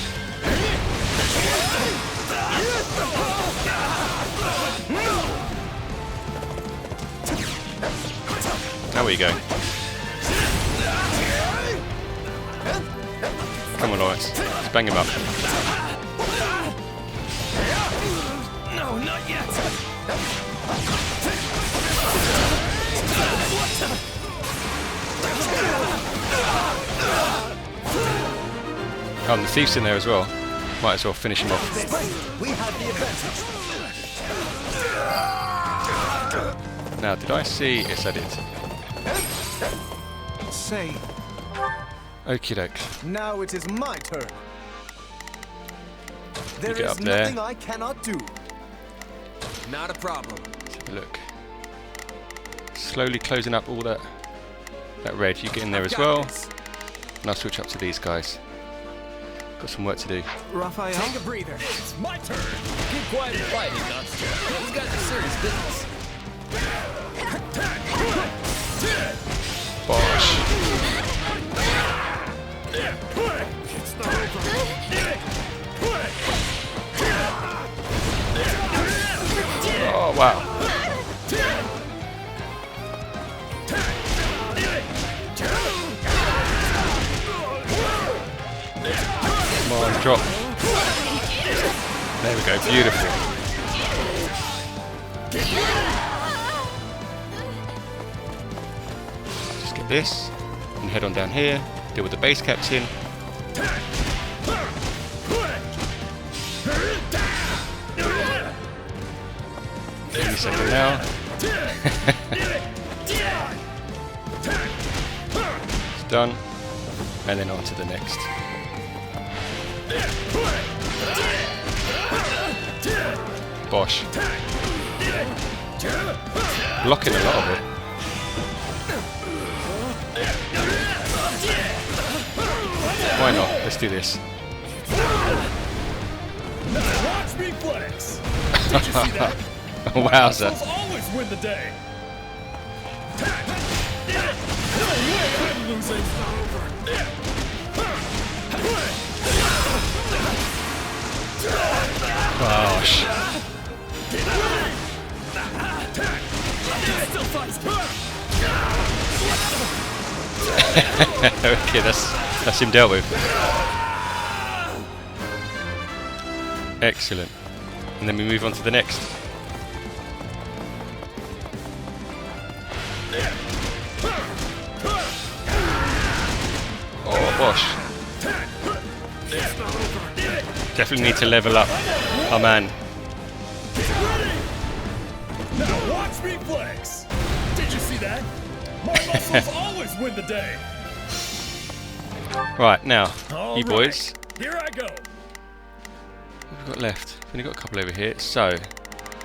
Now where you going? Come on, Lawrence. Let's bang him up. No, not yet. Oh, and the thief's in there as well. Might as well finish him off. We have the advantage. Now, did I see? Yes, I did. Say. Okie doke. Now it is my turn. There get is up there. nothing I cannot do. Not a problem. Look. Slowly closing up all that red. You get in there as well. And I'll switch up to these guys. Got some work to do. Raphael? Take a breather. It's my turn. Keep quiet and fight, Nuts. These guys are serious business. Bosh. Oh, wow. Come on, drop. There we go, beautiful. Just get this and head on down here, deal with the base captain. Any second now. It's done. And then on to the next. Bosh. Blocking a lot of it. Why not? Let's do this. Watch me flex. Did you see that? Wowza. Always win the day. No way I'm losing. Gosh. Okay, that's him dealt with. Excellent. And then we move on to the next. Oh, Bosh. Definitely need to level up. Oh man. Now watch me flex. Did you see that? My muscles always win the day. Right, now, All you boys. right, here I go. What have we got left? We've only got a couple over here. So,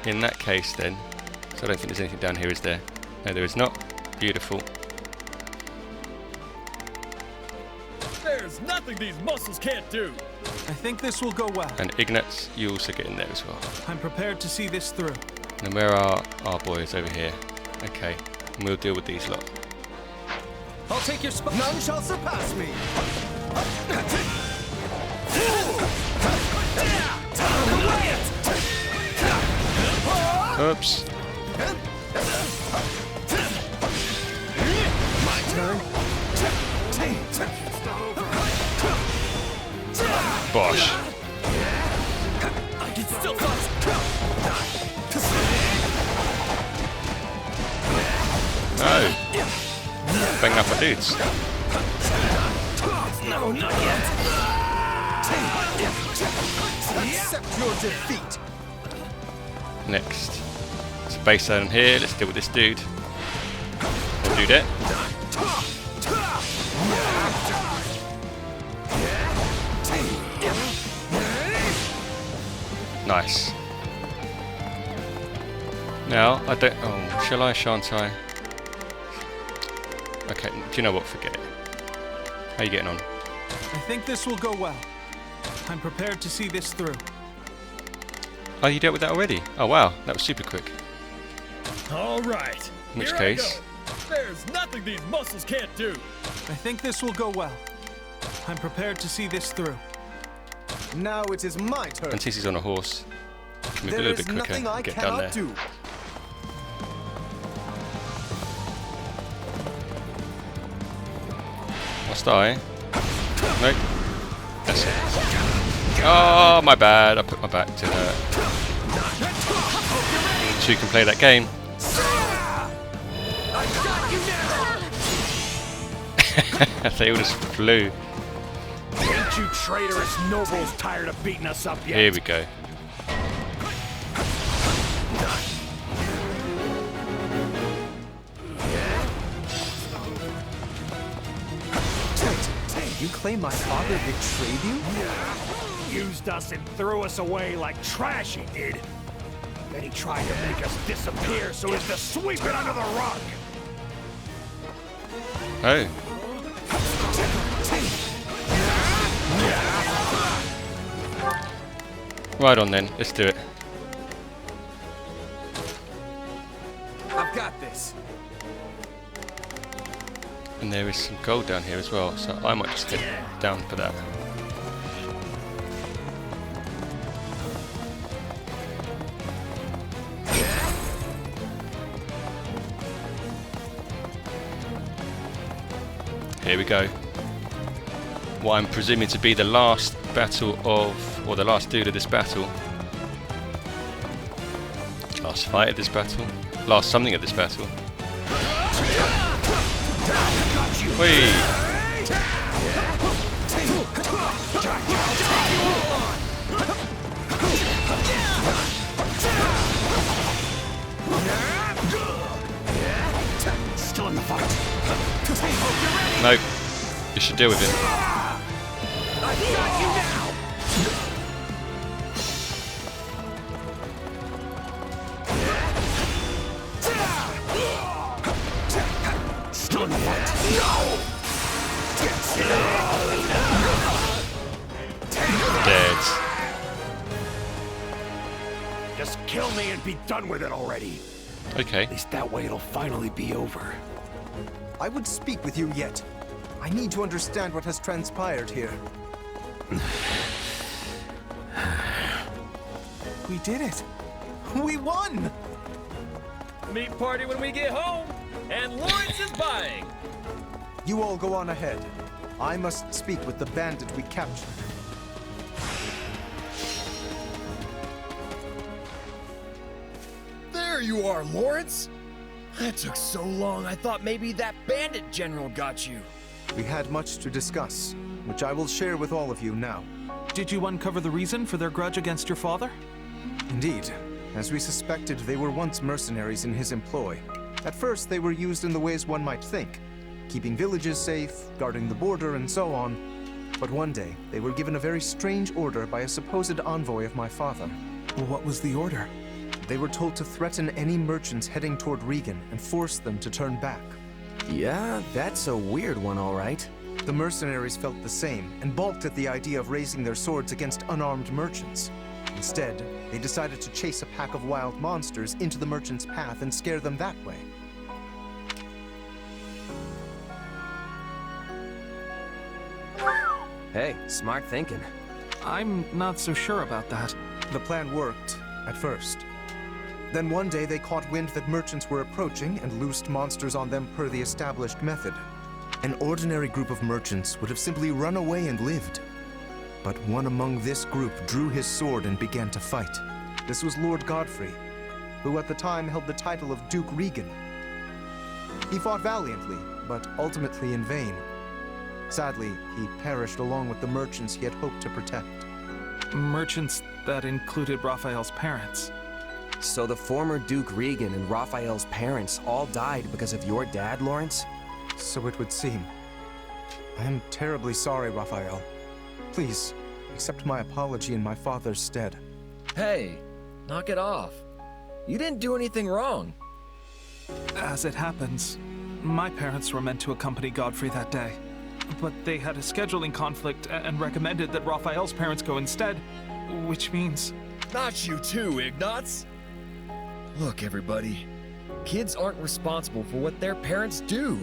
in that case then, so I don't think there's anything down here, is there? No, there is not. Beautiful. There's nothing these muscles can't do. I think this will go well. And Ignatz, you also get in there as well. I'm prepared to see this through. And where are our boys over here? Okay, and we'll deal with these lot. I'll take your spot. None shall surpass me. Oops. My turn. Bosh. I can still fight. No. Bang up our dudes. No, not yet. Accept your defeat. Next. There's a base down here. Let's deal with this dude. We'll do that. Nice. Now, I don't... Oh, shall I, shan't I? Okay, do you know what? Forget it. How are you getting on? I think this will go well. I'm prepared to see this through. Oh, you dealt with that already? Oh, wow. That was super quick. All right. In which here case... I go. There's nothing these muscles can't do. I think this will go well. I'm prepared to see this through. Now it is my turn. And since he's on a horse, he can move a little bit quicker and get down there. Do. Must I? Nope. That's it. Oh, my bad. I put my back to her. So you can play that game. They all just flew. Ain't you traitorous nobles tired of beating us up yet? Here we go. You claim my father betrayed you? Used us and threw us away like trash he did. And he tried to make us disappear so as to sweep it under the rug. Oh. Right on then, let's do it. I've got this. And there is some gold down here as well, so I might just head down for that. Here we go. What I'm presuming to be the last battle of, or the last dude of this battle. Last fight of this battle. Last something of this battle. Whee! Still in the fight. Nope. You should deal with him. I've got you now. Still in the fight. No. Dead. Just kill me and be done with it already. Okay. At least that way it'll finally be over. I would speak with you yet. I need to understand what has transpired here. We did it! We won! Meat party when we get home, and Lawrence is buying. You all go on ahead. I must speak with the bandit we captured. There you are, Lawrence! That took so long, I thought maybe that bandit general got you. We had much to discuss, which I will share with all of you now. Did you uncover the reason for their grudge against your father? Indeed. As we suspected, they were once mercenaries in his employ. At first, they were used in the ways one might think, keeping villages safe, guarding the border, and so on. But one day, they were given a very strange order by a supposed envoy of my father. Well, what was the order? They were told to threaten any merchants heading toward Regan and force them to turn back. Yeah, that's a weird one, all right. The mercenaries felt the same and balked at the idea of raising their swords against unarmed merchants. Instead, they decided to chase a pack of wild monsters into the merchants' path and scare them that way. Hey, smart thinking. I'm not so sure about that. The plan worked, at first. Then one day they caught wind that merchants were approaching and loosed monsters on them per the established method. An ordinary group of merchants would have simply run away and lived. But one among this group drew his sword and began to fight. This was Lord Godfrey, who at the time held the title of Duke Regan. He fought valiantly, but ultimately in vain. Sadly, he perished along with the merchants he had hoped to protect. Merchants that included Raphael's parents. So the former Duke Regan and Raphael's parents all died because of your dad, Lawrence? So it would seem. I am terribly sorry, Raphael. Please, accept my apology in my father's stead. Hey, knock it off. You didn't do anything wrong. As it happens, my parents were meant to accompany Godfrey that day. But they had a scheduling conflict and recommended that Raphael's parents go instead, which means... Not you too, Ignatz! Look, everybody. Kids aren't responsible for what their parents do.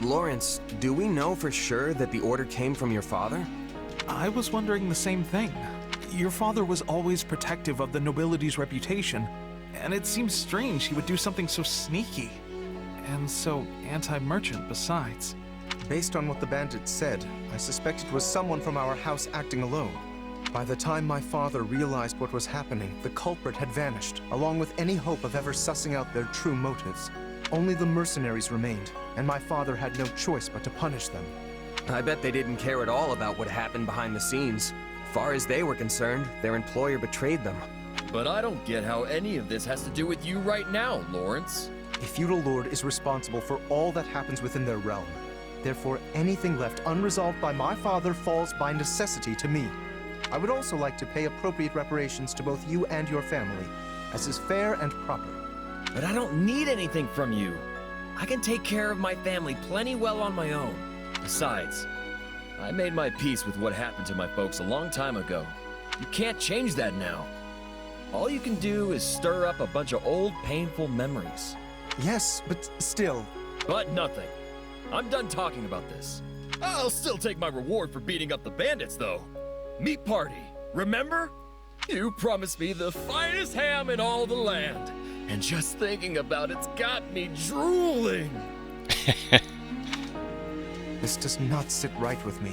Lawrence, do we know for sure that the order came from your father? I was wondering the same thing. Your father was always protective of the nobility's reputation, and it seems strange he would do something so sneaky. And so anti-merchant besides. Based on what the bandits said, I suspect it was someone from our house acting alone. By the time my father realized what was happening, the culprit had vanished, along with any hope of ever sussing out their true motives. Only the mercenaries remained, and my father had no choice but to punish them. I bet they didn't care at all about what happened behind the scenes. Far as they were concerned, their employer betrayed them. But I don't get how any of this has to do with you right now, Lawrence. A feudal lord is responsible for all that happens within their realm. Therefore, anything left unresolved by my father falls by necessity to me. I would also like to pay appropriate reparations to both you and your family, as is fair and proper. But I don't need anything from you. I can take care of my family plenty well on my own. Besides, I made my peace with what happened to my folks a long time ago. You can't change that now. All you can do is stir up a bunch of old, painful memories. Yes, but still... But nothing. I'm done talking about this. I'll still take my reward for beating up the bandits, though. Meat party, remember? You promised me the finest ham in all the land. And just thinking about it's got me drooling. This does not sit right with me.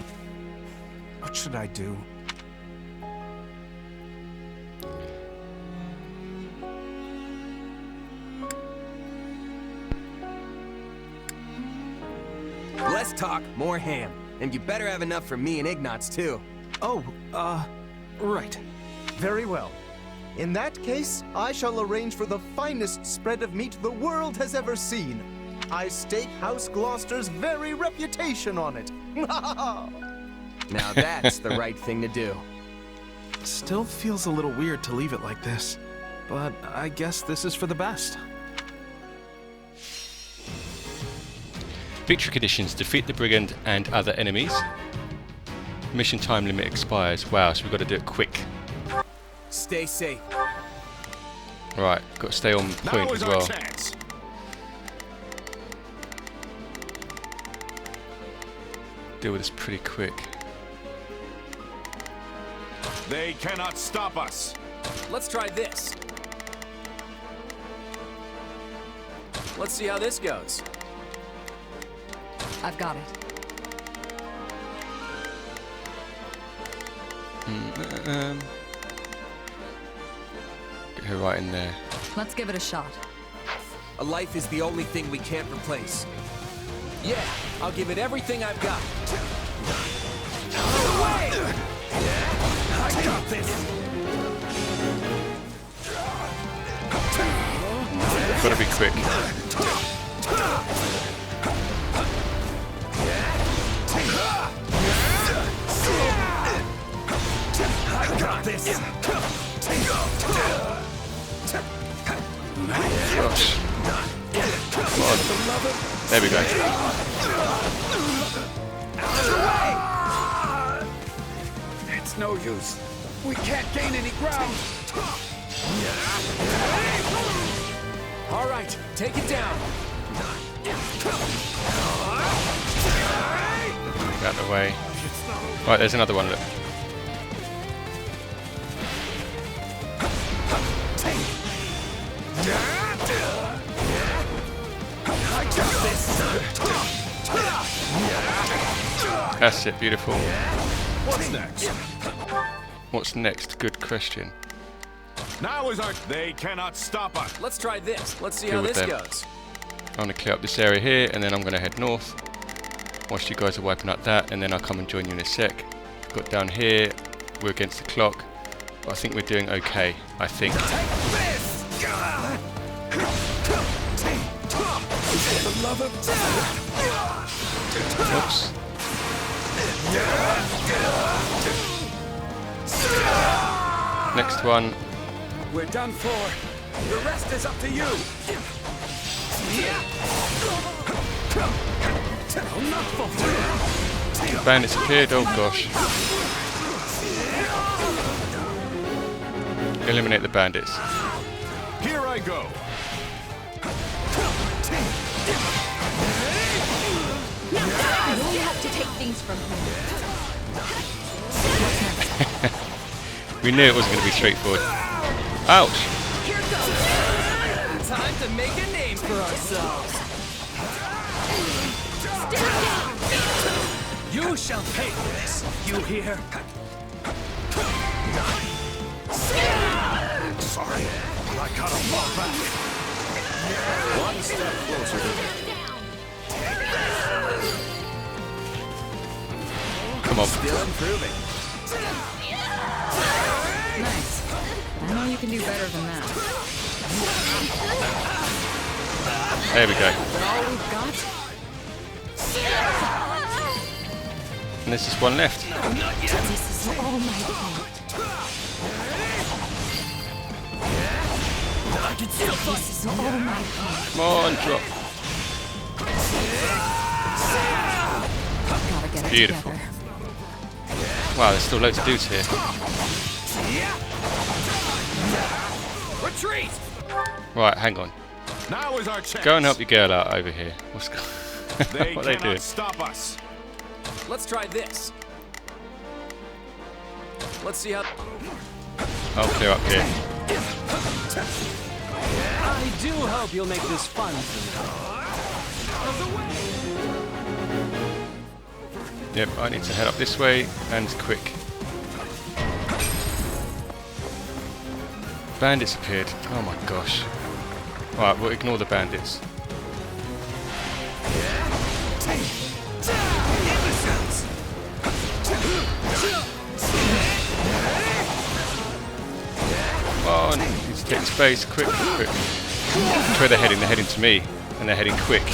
What should I do? Less talk, more ham. And you better have enough for me and Ignatz, too. Oh, right. Very well. In that case, I shall arrange for the finest spread of meat the world has ever seen. I stake House Gloucester's very reputation on it. Now that's the right thing to do. Still feels a little weird to leave it like this, but I guess this is for the best. Victory conditions: defeat the brigand and other enemies. Mission time limit expires. Wow, so we've got to do it quick. Stay safe. Right, got to stay on point as well. Deal with this pretty quick. They cannot stop us. Let's try this. Let's see how this goes. I've got it. Get her right in there. Let's give it a shot. A life is the only thing we can't replace. Yeah, I'll give it everything I've got. Away! I got this. Gotta be quick. I got this. Gosh. Come on. There we go. It's no use. We can't gain any ground. All right, take it down. Out of the way. Right, there's another one. Look. I got this. That's it, beautiful. What's next? What's next? Good question. Now is our... They cannot stop us. Let's try this. Let's see Deal how with this them. goes. I'm going to clear up this area here, and then I'm going to head north. Whilst you guys are wiping out that, and then I'll come and join you in a sec. Got down here, we're against the clock. But I think we're doing okay, I think. Oops. Next one. We're done for. The rest is up to you. The bandits appeared, oh gosh. Eliminate the bandits. Here I go. You have to take things from him. We knew it wasn't going to be straightforward. Ouch! Here goes. Time to make a name for ourselves. You shall pay for this. You hear? Sorry, I gotta fall back. One step closer to Come on. Still improving. Nice. I know you can do better than that. There we go. All we've got? And there's just one left. This is all my fault. Come on, drop. Beautiful. Wow, there's still loads of dudes here. Retreat! Right, hang on. Now is our chance. Go and help your girl out over here. What's They what are they doing? stop us. Let's try this. Let's see how... I'll clear up here. I do hope you'll make this fun for me. Yep, I need to head up this way and quick. Bandits appeared. Oh my gosh. Alright, we'll ignore the bandits. Come on, need to take space, quick, quick. That's where they're heading to me, and they're heading quick.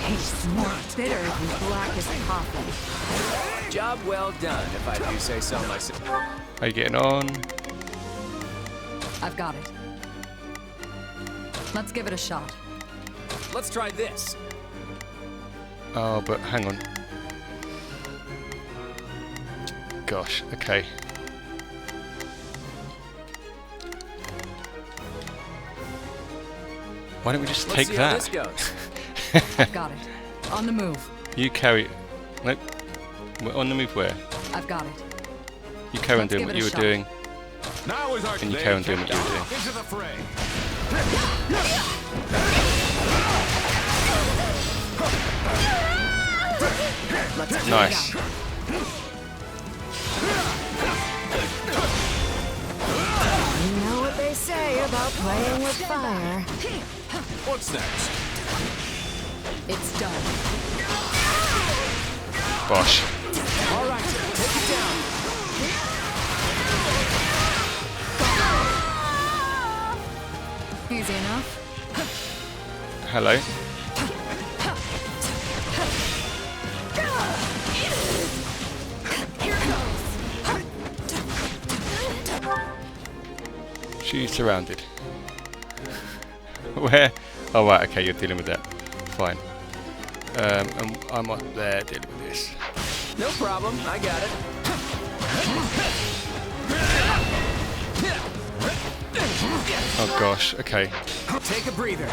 Tastes more bitter than black as coffee. Job well done, if I do say so myself. How you getting on? I've got it. Let's give it a shot. Let's try this. Oh, but hang on. Gosh, okay. Why don't we just take see how that? this goes. I've got it. On the move. You carry... Nope. We're on the move where? I've got it. You carry on Let's doing give what it you a were shot. doing. Now is our And you carry on doing what you were doing. Into the fray. Nice. You know what they say about playing with fire. What's next? It's done. Bosh. All right, take it down. Easy enough. Hello. She's surrounded. Where? Oh right, okay, you're dealing with that. Fine. And I'm up there dealing with this. No problem, I got it. Oh gosh, okay. Take a breather.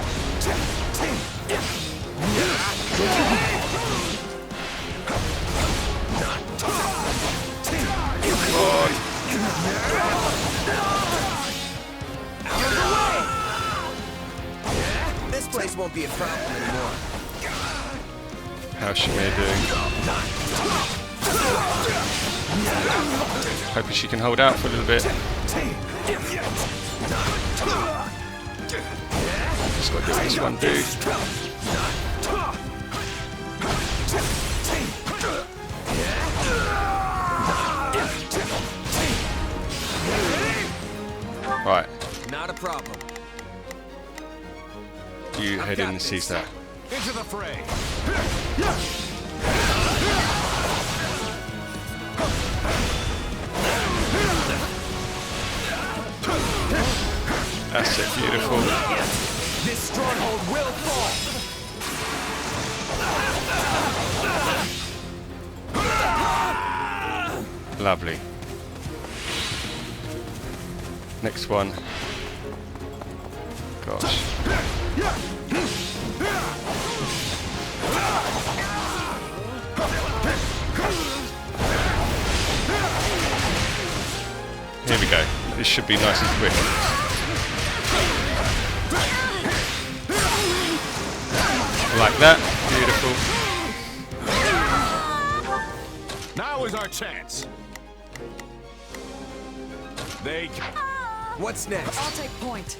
This place won't be a problem anymore. How's Shamir doing? Hoping she can hold out for a little bit. Just got to do this one dude. Right. Not a problem. You head in and seize that. Into the fray. That's it, beautiful. This stronghold will fall. Lovely. Next one. Gosh. Here we go. This should be nice and quick. Like that. Beautiful. Now is our chance. They. What's next? I'll take point.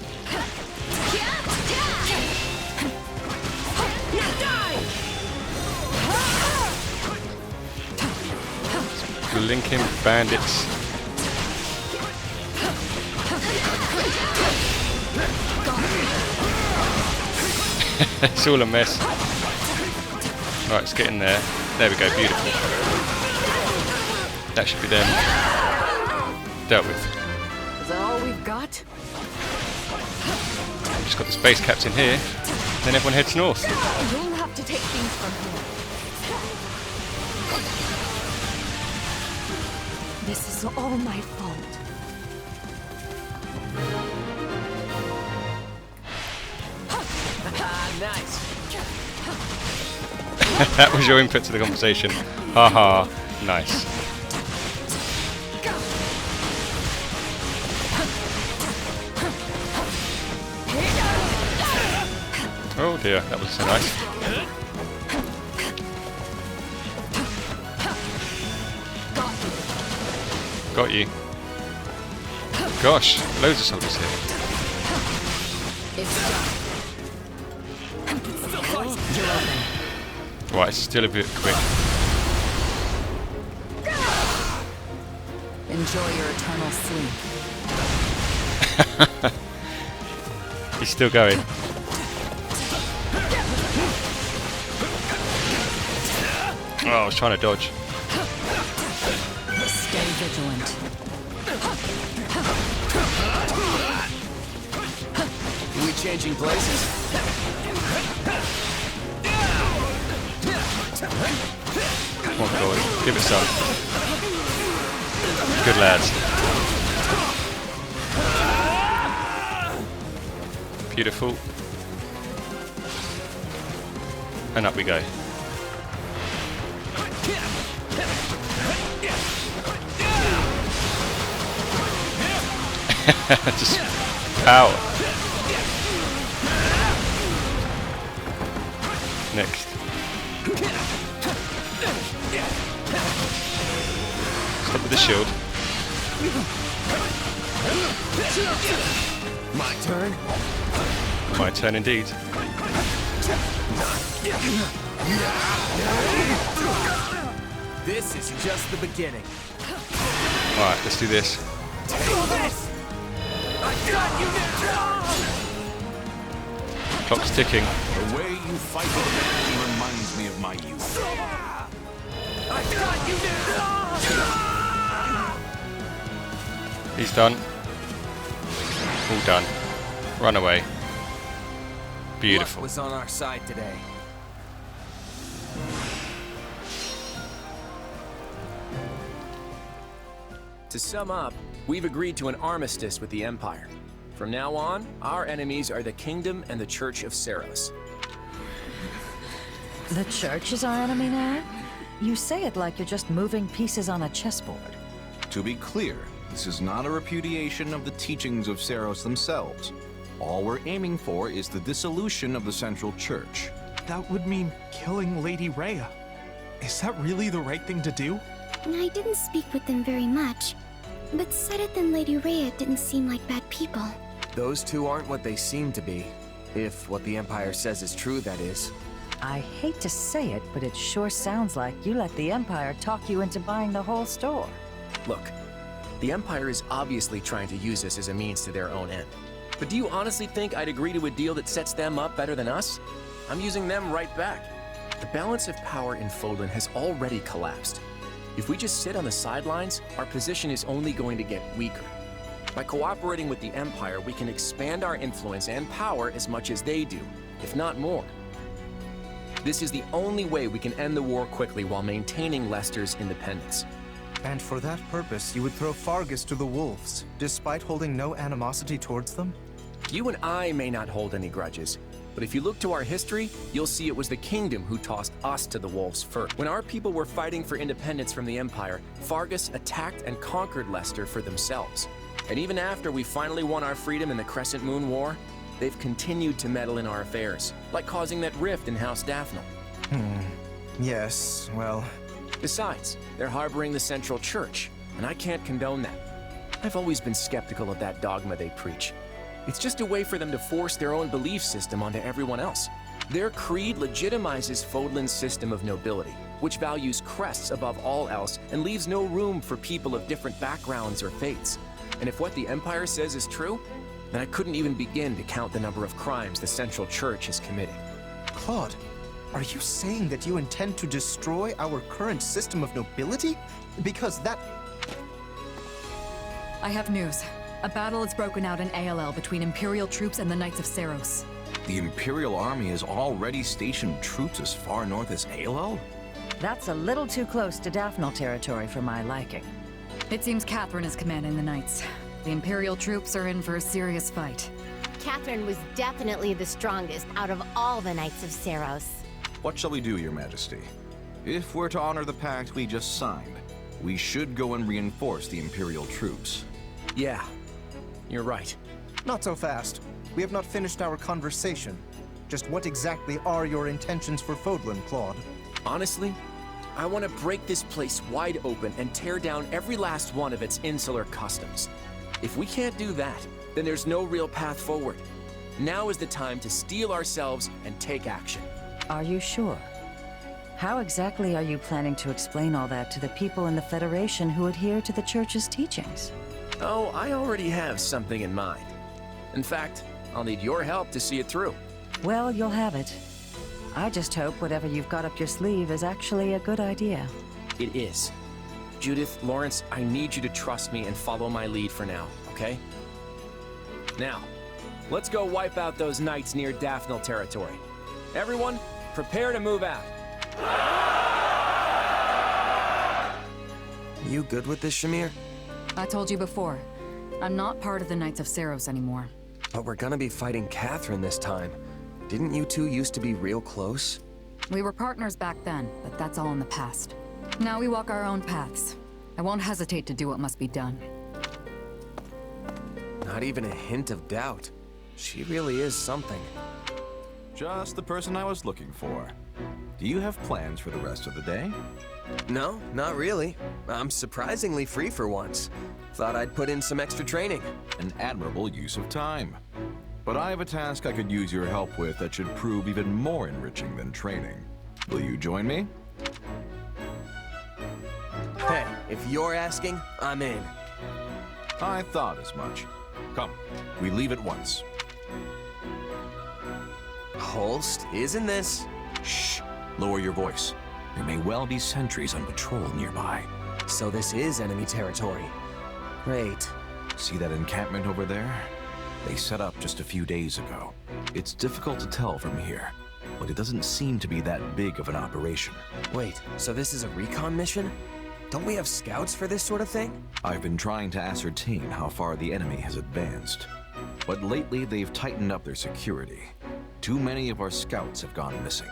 Linking bandits. It's all a mess. Right, let's get in there. There we go, beautiful. That should be them. Dealt with. Is that all we've got? Just got the space captain here. Then everyone heads north. You'll have to take things from here. This is all my fault. Nice. That was your input to the conversation. Haha, nice. Oh dear, that was so nice. Got you. Gosh, loads of soldiers here. Right, it's still a bit quick. Enjoy your eternal sleep. He's still going. Oh, I was trying to dodge. Stay vigilant. Are we changing places? Come on, boy. Give it some. Good lads. Beautiful. And up we go. Just power. Next. Stop with the shield. My turn? My turn indeed. This is just the beginning. Alright, let's do this. Take this! I got you now! Clock's ticking. The way you fight reminds me of my youth. I got you now! He's done. All done. Run away. Beautiful. Luck was on our side today. To sum up, we've agreed to an armistice with the Empire. From now on, our enemies are the Kingdom and the Church of Seiros. The church is our enemy now? You say it like you're just moving pieces on a chessboard. To be clear, this is not a repudiation of the teachings of Seiros themselves. All we're aiming for is the dissolution of the Central Church. That would mean killing Lady Rhea. Is that really the right thing to do? I didn't speak with them very much, but Sedith and Lady Rhea didn't seem like bad people. Those two aren't what they seem to be. If what the Empire says is true, that is. I hate to say it, but it sure sounds like you let the Empire talk you into buying the whole store. Look, the Empire is obviously trying to use us as a means to their own end. But do you honestly think I'd agree to a deal that sets them up better than us? I'm using them right back. The balance of power in Fódlan has already collapsed. If we just sit on the sidelines, our position is only going to get weaker. By cooperating with the Empire, we can expand our influence and power as much as they do, if not more. This is the only way we can end the war quickly while maintaining Leicester's independence. And for that purpose, you would throw Fargus to the wolves, despite holding no animosity towards them? You and I may not hold any grudges, but if you look to our history, you'll see it was the Kingdom who tossed us to the wolves first. When our people were fighting for independence from the Empire, Fargus attacked and conquered Leicester for themselves. And even after we finally won our freedom in the Crescent Moon War, they've continued to meddle in our affairs, like causing that rift in House Daphne. Yes, well... Besides, they're harboring the Central Church, and I can't condone that. I've always been skeptical of that dogma they preach. It's just a way for them to force their own belief system onto everyone else. Their creed legitimizes Fódlan's system of nobility, which values crests above all else and leaves no room for people of different backgrounds or faiths. And if what the Empire says is true, then I couldn't even begin to count the number of crimes the Central Church has committed. Claude, are you saying that you intend to destroy our current system of nobility? Because that... I have news. A battle has broken out in ALL between Imperial troops and the Knights of Seiros. The Imperial army has already stationed troops as far north as ALL? That's a little too close to Daphnal territory for my liking. It seems Catherine is commanding the Knights. The Imperial troops are in for a serious fight. Catherine was definitely the strongest out of all the Knights of Seiros. What shall we do, Your Majesty? If we're to honor the pact we just signed, we should go and reinforce the Imperial troops. Yeah, you're right. Not so fast. We have not finished our conversation. Just what exactly are your intentions for Fódlan, Claude? Honestly, I want to break this place wide open and tear down every last one of its insular customs. If we can't do that, then there's no real path forward. Now is the time to steel ourselves and take action. Are you sure? How exactly are you planning to explain all that to the people in the Federation who adhere to the Church's teachings? Oh, I already have something in mind. In fact, I'll need your help to see it through. Well, you'll have it. I just hope whatever you've got up your sleeve is actually a good idea. It is. Judith, Lawrence, I need you to trust me and follow my lead for now, okay? Now, let's go wipe out those knights near Daphnal territory. Everyone, prepare to move out. You good with this, Shamir? I told you before, I'm not part of the Knights of Seiros anymore. But we're gonna be fighting Catherine this time. Didn't you two used to be real close? We were partners back then, but that's all in the past. Now we walk our own paths. I won't hesitate to do what must be done. Not even a hint of doubt. She really is something. Just the person I was looking for. Do you have plans for the rest of the day? No, not really. I'm surprisingly free for once. Thought I'd put in some extra training. An admirable use of time. But I have a task I could use your help with that should prove even more enriching than training. Will you join me? Hey, if you're asking, I'm in. I thought as much. Come, we leave at once. Holst, isn't this? Shh, lower your voice. There may well be sentries on patrol nearby. So this is enemy territory. Great. See that encampment over there? They set up just a few days ago. It's difficult to tell from here, but it doesn't seem to be that big of an operation. Wait, so this is a recon mission? Don't we have scouts for this sort of thing? I've been trying to ascertain how far the enemy has advanced, but lately they've tightened up their security. Too many of our scouts have gone missing.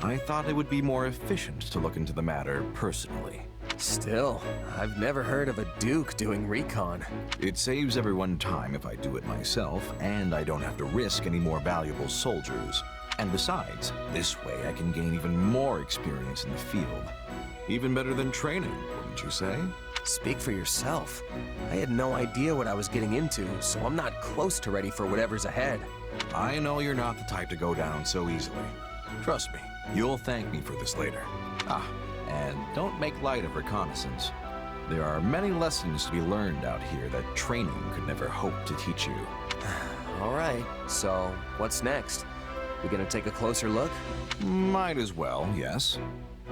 I thought it would be more efficient to look into the matter personally. Still, I've never heard of a Duke doing recon. It saves everyone time if I do it myself, and I don't have to risk any more valuable soldiers. And besides, this way I can gain even more experience in the field. Even better than training, wouldn't you say? Speak for yourself. I had no idea what I was getting into, so I'm not close to ready for whatever's ahead. I know you're not the type to go down so easily. Trust me, you'll thank me for this later. And don't make light of reconnaissance. There are many lessons to be learned out here that training could never hope to teach you. All right, so what's next? We gonna take a closer look? Might as well, yes.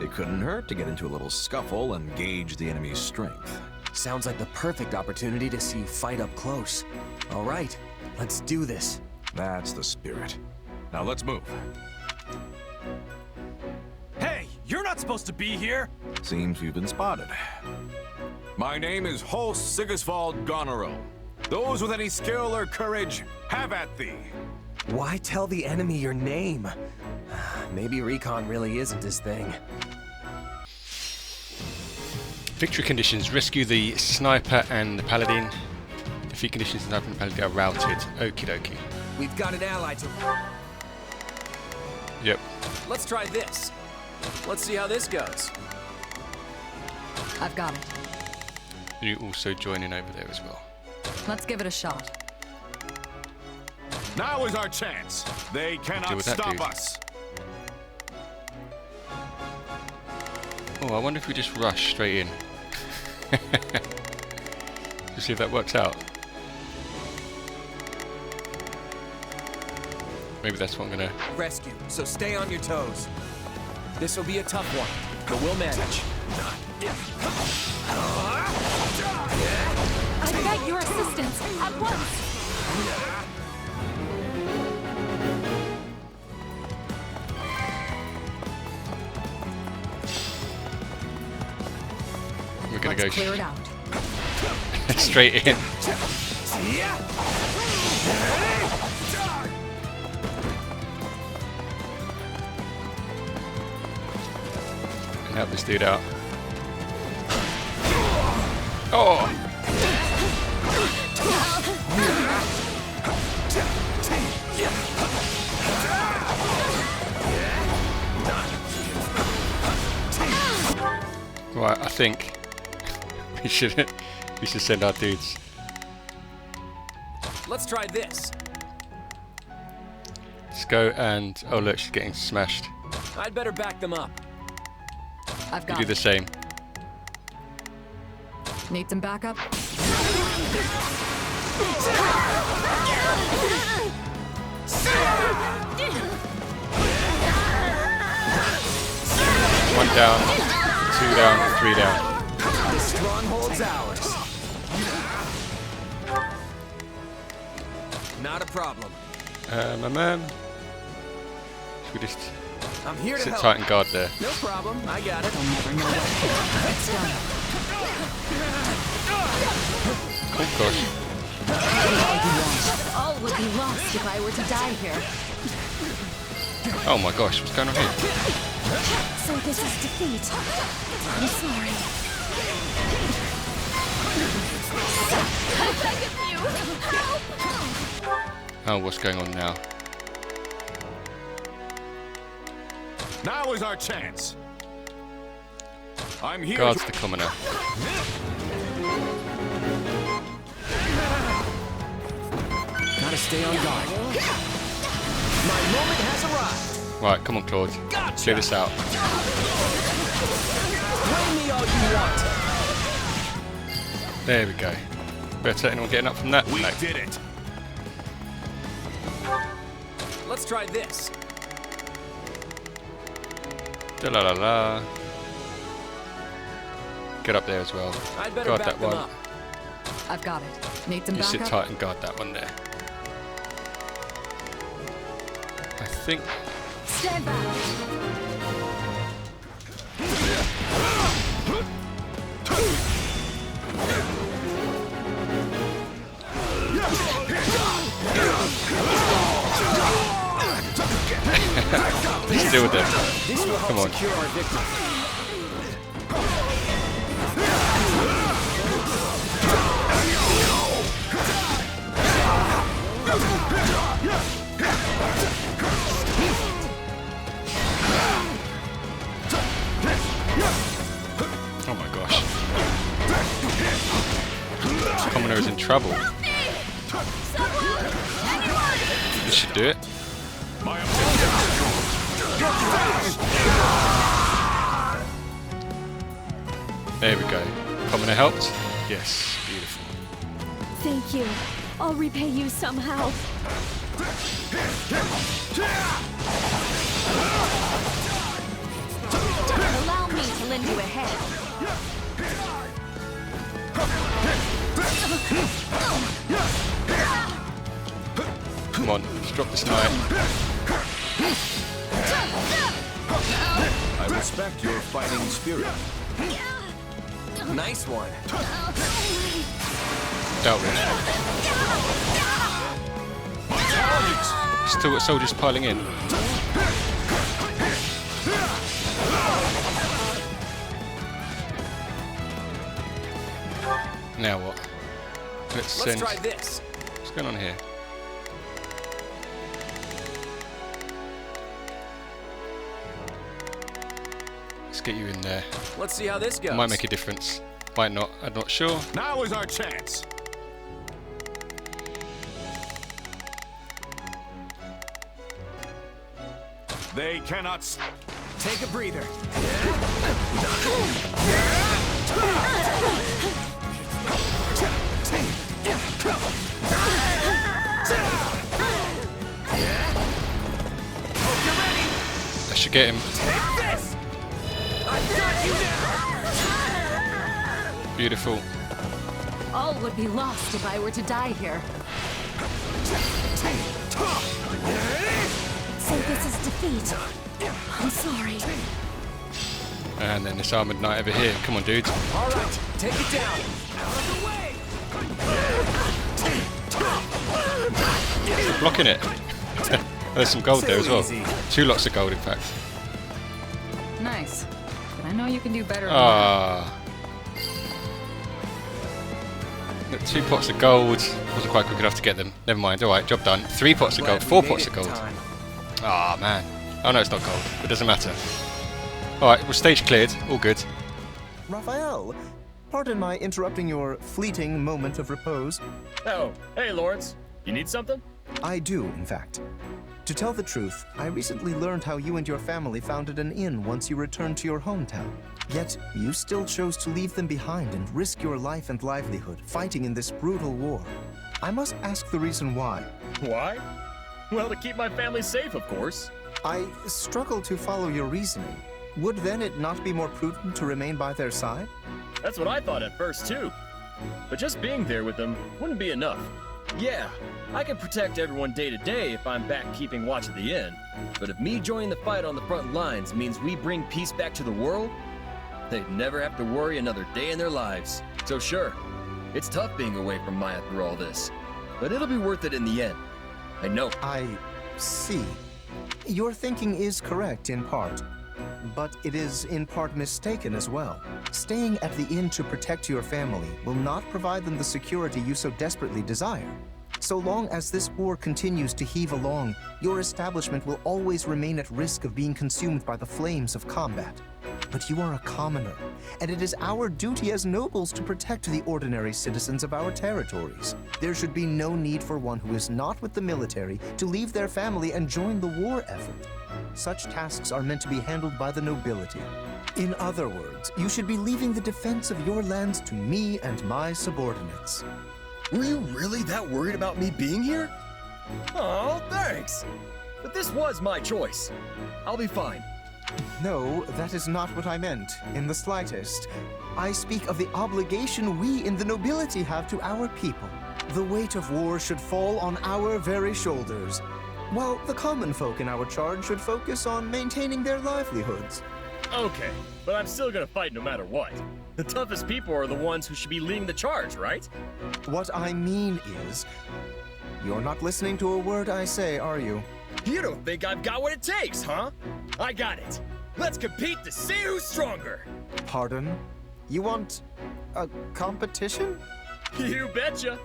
It couldn't hurt to get into a little scuffle and gauge the enemy's strength. Sounds like the perfect opportunity to see you fight up close. All right, let's do this. That's the spirit. Now let's move. Hey, you're not supposed to be here! Seems we've been spotted. My name is Holst Sigisvald Goneril. Those with any skill or courage, have at thee. Why tell the enemy your name? Maybe recon really isn't his thing. Victory conditions: rescue the sniper and the paladin. Defeat conditions: sniper and the paladin are routed. Okie dokie. We've got an ally to... Yep. Let's try this. Let's see how this goes. I've got it. You also join in over there as well. Let's give it a shot. Now is our chance. They cannot stop us. Oh, I wonder if we just rush straight in. To see if that works out. Maybe that's what I'm gonna... Rescue, so stay on your toes. This will be a tough one, but we'll manage. I bet you're resistance at once. We're gonna go clear it out. straight in. And help this dude out. Oh! Right, I think we should send our dudes. Let's try this. Let's go and oh look, she's getting smashed. I'd better back them up. I've You got do the same. Need some backup? One down, two down, three down. The Stronghold's ours. Not a problem. My man. Should we just I'm here to sit help. tight and guard there? No problem. I got it. It's done. Oh gosh. All would be lost if I were to die here. Oh my gosh, what's going on here? So this is defeat. I'm sorry. I beg of you, help! Oh, what's going on now? Now is our chance. I'm here. Guards the commoner. Gotta stay on guard. My moment has arrived. Right, come on, Claude. Gotcha. Clear this out. Blame me all you want. There we go. Better anyone getting up from that? We No. did it. Let's try this. Da la la la. Get up there as well. I'd better Guard back that them one. up. I've got it. Need some You sit backup? tight and guard that one there. I think. Stand back. Let's deal with them. This will help Come on. secure our victory. Oh my gosh. This commoner is in trouble. This should do it. There we go. Commoner helped? Yes, beautiful. Thank you. I'll repay you somehow. Allow me to lend you a hand. Come on, let's drop this knight. I respect your fighting spirit. Nice one. Dealt with. Still got soldiers piling in. Now what? Let's send. Let's try this. What's going on here? Let's get you in there. Let's see how this goes. Might make a difference. Might not. I'm not sure. Now is our chance. They cannot. Take a breather. I should get him. Beautiful. All would be lost if I were to die here. So this is defeat. I'm sorry. And then this armored knight over here. Come on, dudes. All right, take it down. Out of the way. You're blocking it. There's some gold there as well. 2 lots of gold, in fact. Nice. But I know you can do better. Got 2 pots of gold. Wasn't quite quick enough to get them. Never mind. All right, job done. 3 pots of gold. 4 pots of gold. Ah, man. Oh no, it's not gold. It doesn't matter. All right, well, stage cleared. All good. Raphael, pardon my interrupting your fleeting moment of repose. Oh, hey, Lawrence. You need something? I do, in fact. To tell the truth, I recently learned how you and your family founded an inn once you returned to your hometown. Yet, you still chose to leave them behind and risk your life and livelihood fighting in this brutal war. I must ask the reason why. Why? Well, to keep my family safe, of course. I struggle to follow your reasoning. Would then it not be more prudent to remain by their side? That's what I thought at first, too. But just being there with them wouldn't be enough. Yeah, I can protect everyone day to day if I'm back keeping watch at the inn. But if me joining the fight on the front lines means we bring peace back to the world, they'd never have to worry another day in their lives. So sure, it's tough being away from Maya through all this. But it'll be worth it in the end. I know. I see. Your thinking is correct in part, but it is in part mistaken as well. Staying at the inn to protect your family will not provide them the security you so desperately desire. So long as this war continues to heave along, your establishment will always remain at risk of being consumed by the flames of combat. But you are a commoner, and it is our duty as nobles to protect the ordinary citizens of our territories. There should be no need for one who is not with the military to leave their family and join the war effort. Such tasks are meant to be handled by the nobility. In other words, you should be leaving the defense of your lands to me and my subordinates. Were you really that worried about me being here? Oh, thanks. But this was my choice. I'll be fine. No, that is not what I meant, in the slightest. I speak of the obligation we in the nobility have to our people. The weight of war should fall on our very shoulders, while the common folk in our charge should focus on maintaining their livelihoods. Okay, but I'm still gonna fight no matter what. The toughest people are the ones who should be leading the charge, right? What I mean is, you're not listening to a word I say, are you? You don't think I've got what it takes, huh? I got it. Let's compete to see who's stronger. Pardon? You want a competition? You betcha.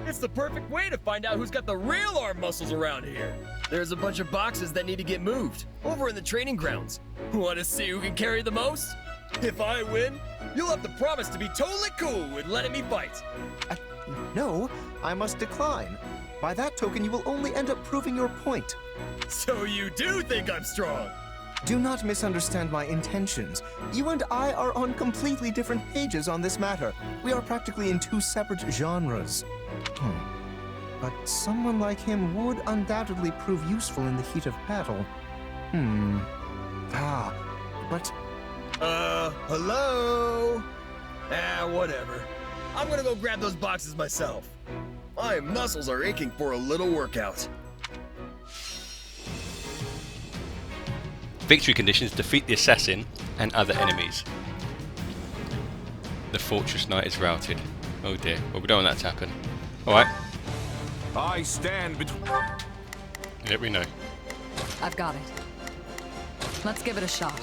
It's the perfect way to find out who's got the real arm muscles around here. There's a bunch of boxes that need to get moved, over in the training grounds. Want to see who can carry the most? If I win, you'll have to promise to be totally cool with letting me fight. No, I must decline. By that token, you will only end up proving your point. So you do think I'm strong? Do not misunderstand my intentions. You and I are on completely different pages on this matter. We are practically in 2 separate genres. But someone like him would undoubtedly prove useful in the heat of battle. But... hello? Whatever. I'm gonna go grab those boxes myself. My muscles are aching for a little workout. Victory conditions: defeat the assassin and other enemies. The fortress knight is routed. Oh dear. Well, we don't want that to happen. Alright. I stand between... Yeah, we know. I've got it. Let's give it a shot.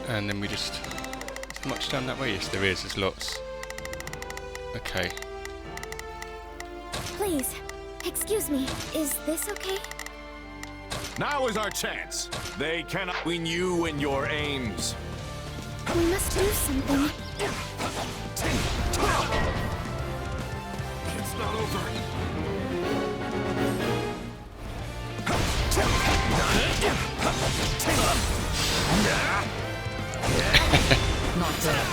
And then we just... Is there much down that way? Yes, there is. There's lots. Okay. Please, excuse me. Is this okay? Now is our chance. They cannot win you and your aims. We must do something. It's not over. Not dead.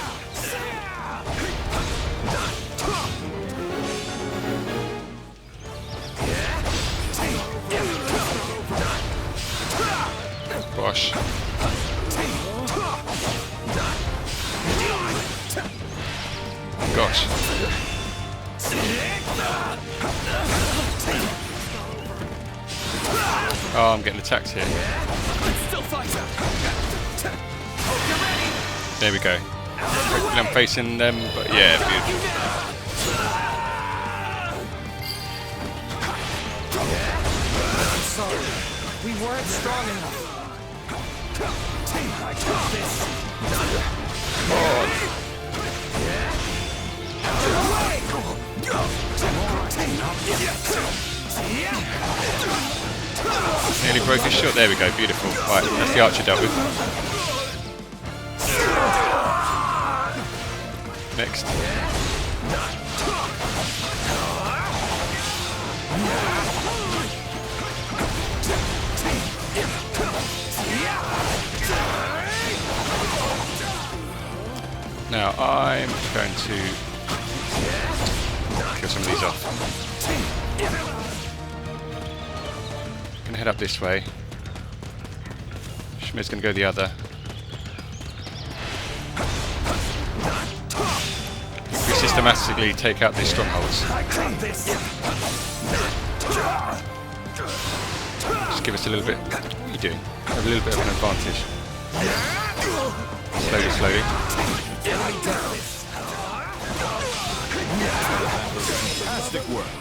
Gosh. Gosh. Oh, I'm getting attacked here. There we go. Hopefully I'm facing them, but yeah, beautiful. I'm sorry. We weren't strong enough. I got this. Nearly broke his shield. There we go. Beautiful. Right, that's the archer dealt with. Next. Now I'm going to kill some of these off. Gonna head up this way. Shmir's gonna go the other. We systematically take out these strongholds. Just give us a little bit. What are you doing? A little bit of an advantage. Slowly, slowly. Fantastic work.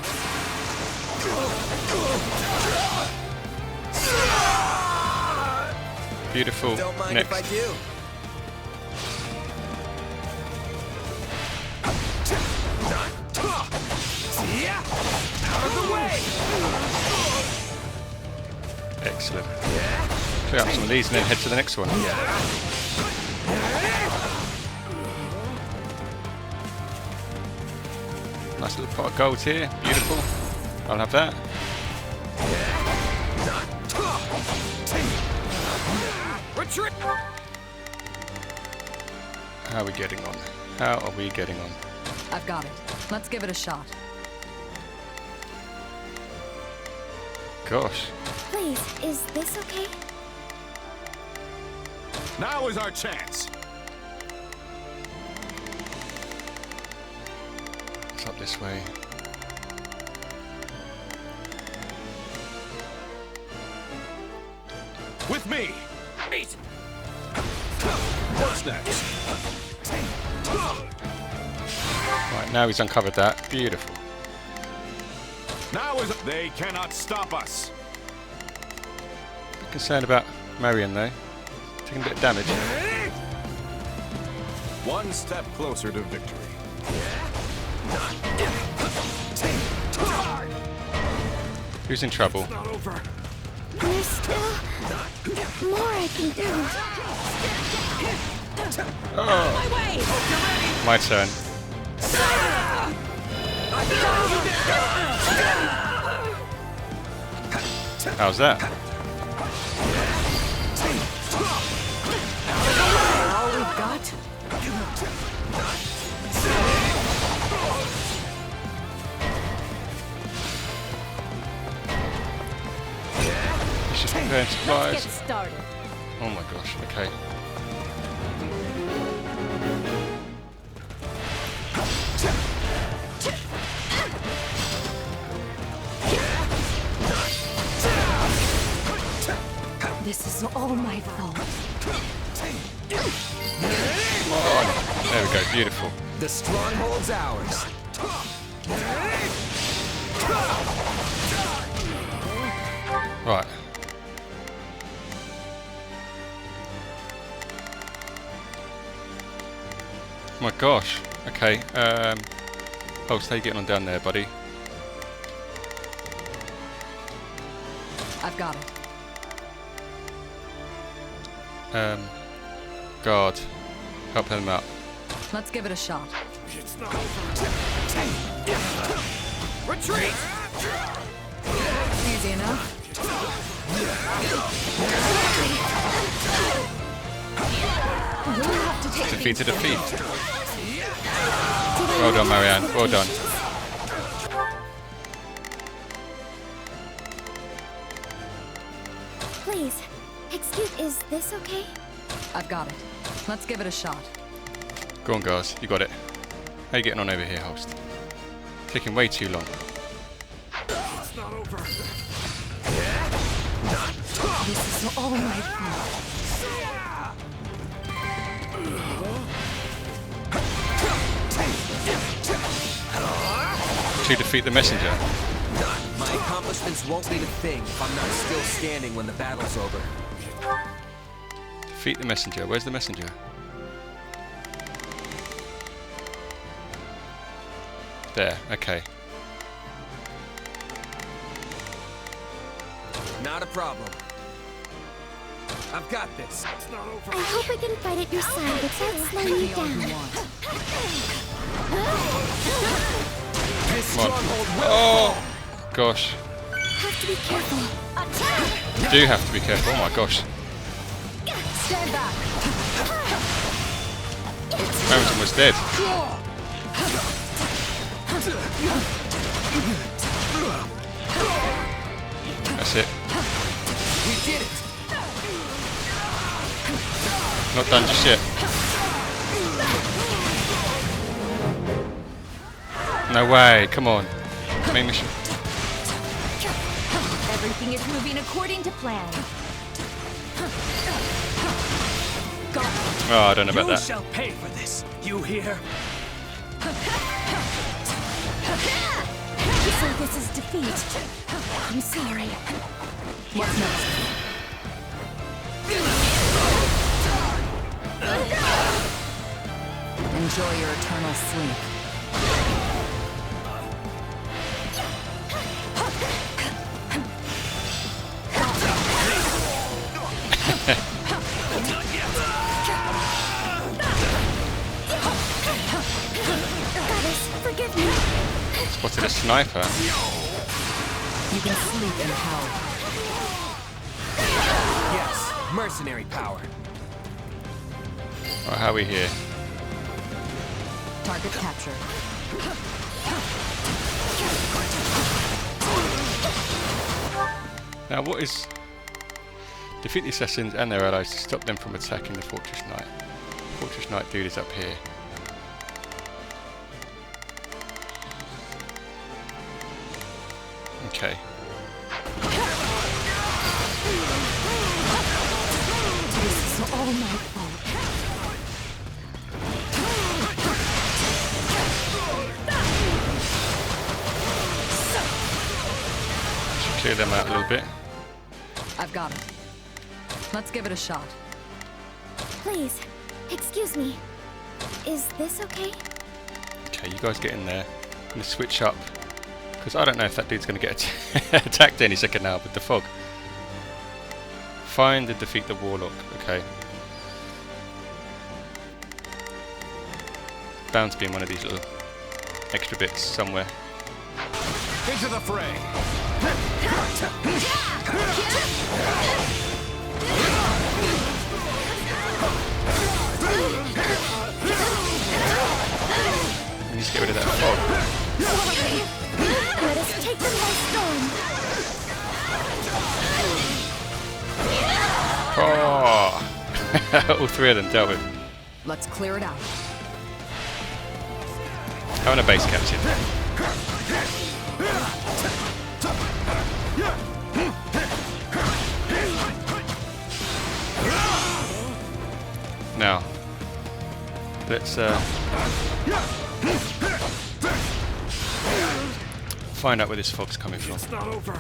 Beautiful. Don't mind Next. if I do. Out of the way. Excellent. Clear up some of these and then head to the next one. Nice little pot of gold here. Beautiful. I'll have that. Retreat. How are we getting on? How are we getting on? I've got it. Let's give it a shot. Gosh. Please, is this okay? Now is our chance. It's up this way. With me. Eat. What's next? Right, now he's uncovered that. Beautiful. Now is they cannot stop us. Concerned about Marion though. Taking a bit of damage. One step closer to victory. Who's in trouble? Not over. There's still more I can do. Oh. My turn. How's that? All we've got? He's just preparing supplies. Let's get started. Oh my gosh, okay. This is all my fault. Come on. There we go, beautiful. The Stronghold's ours. Right. Oh my gosh. Okay. Oh, so you getting on down there, buddy? I've got it. Guard. Help him out. Let's give it a shot. It's not over. Retreat. Easy enough. Defeat to defeat. Well done, Marianne. Well done. Please, excuse, is this okay? I've got it. Let's give it a shot. Go on, guys. You got it. How you getting on over here, host? Taking way too long. It's not over. This is all my fault. To defeat the messenger. My accomplishments won't mean a thing if I'm not still standing when the battle's over. Defeat the messenger. Where's the messenger? There, okay. Not a problem. I've got this. It's not over. I hope I can fight at your side without slowing you down. Come on. Oh! Gosh. Have to be careful. You do have to be careful. Oh my gosh. Stand back. Remington was dead. That's it. We did it. Not done just yet. No way. Come on. Main mission. Everything is moving according to plan. Oh, I don't know about You that. shall pay for this. You hear? So this is defeat. I'm sorry. What's next? Enjoy your eternal sleep. Goddess, forgive me. Spotted a sniper. You can sleep in power. Yes, mercenary power. Right, how are we here? Target captured. Now what is... Defeat the assassins and their allies to stop them from attacking the Fortress Knight. Fortress Knight dude is up here. Okay. This is all my fault. Should clear them out a little bit. I've got it. Let's give it a shot. Please, excuse me. Is this okay? Okay, you guys get in there. I'm going to switch up. Because I don't know if that dude's going to get attacked any second now with the fog. Find and defeat the warlock. Okay. Bound to be in one of these little extra bits somewhere. Into the fray. We need to get rid of that fog. Let us take them by storm. Oh! All three of them dealt with. Let's clear it out. Having a base captain. Now, let's find out where this fog's coming from. It's not over.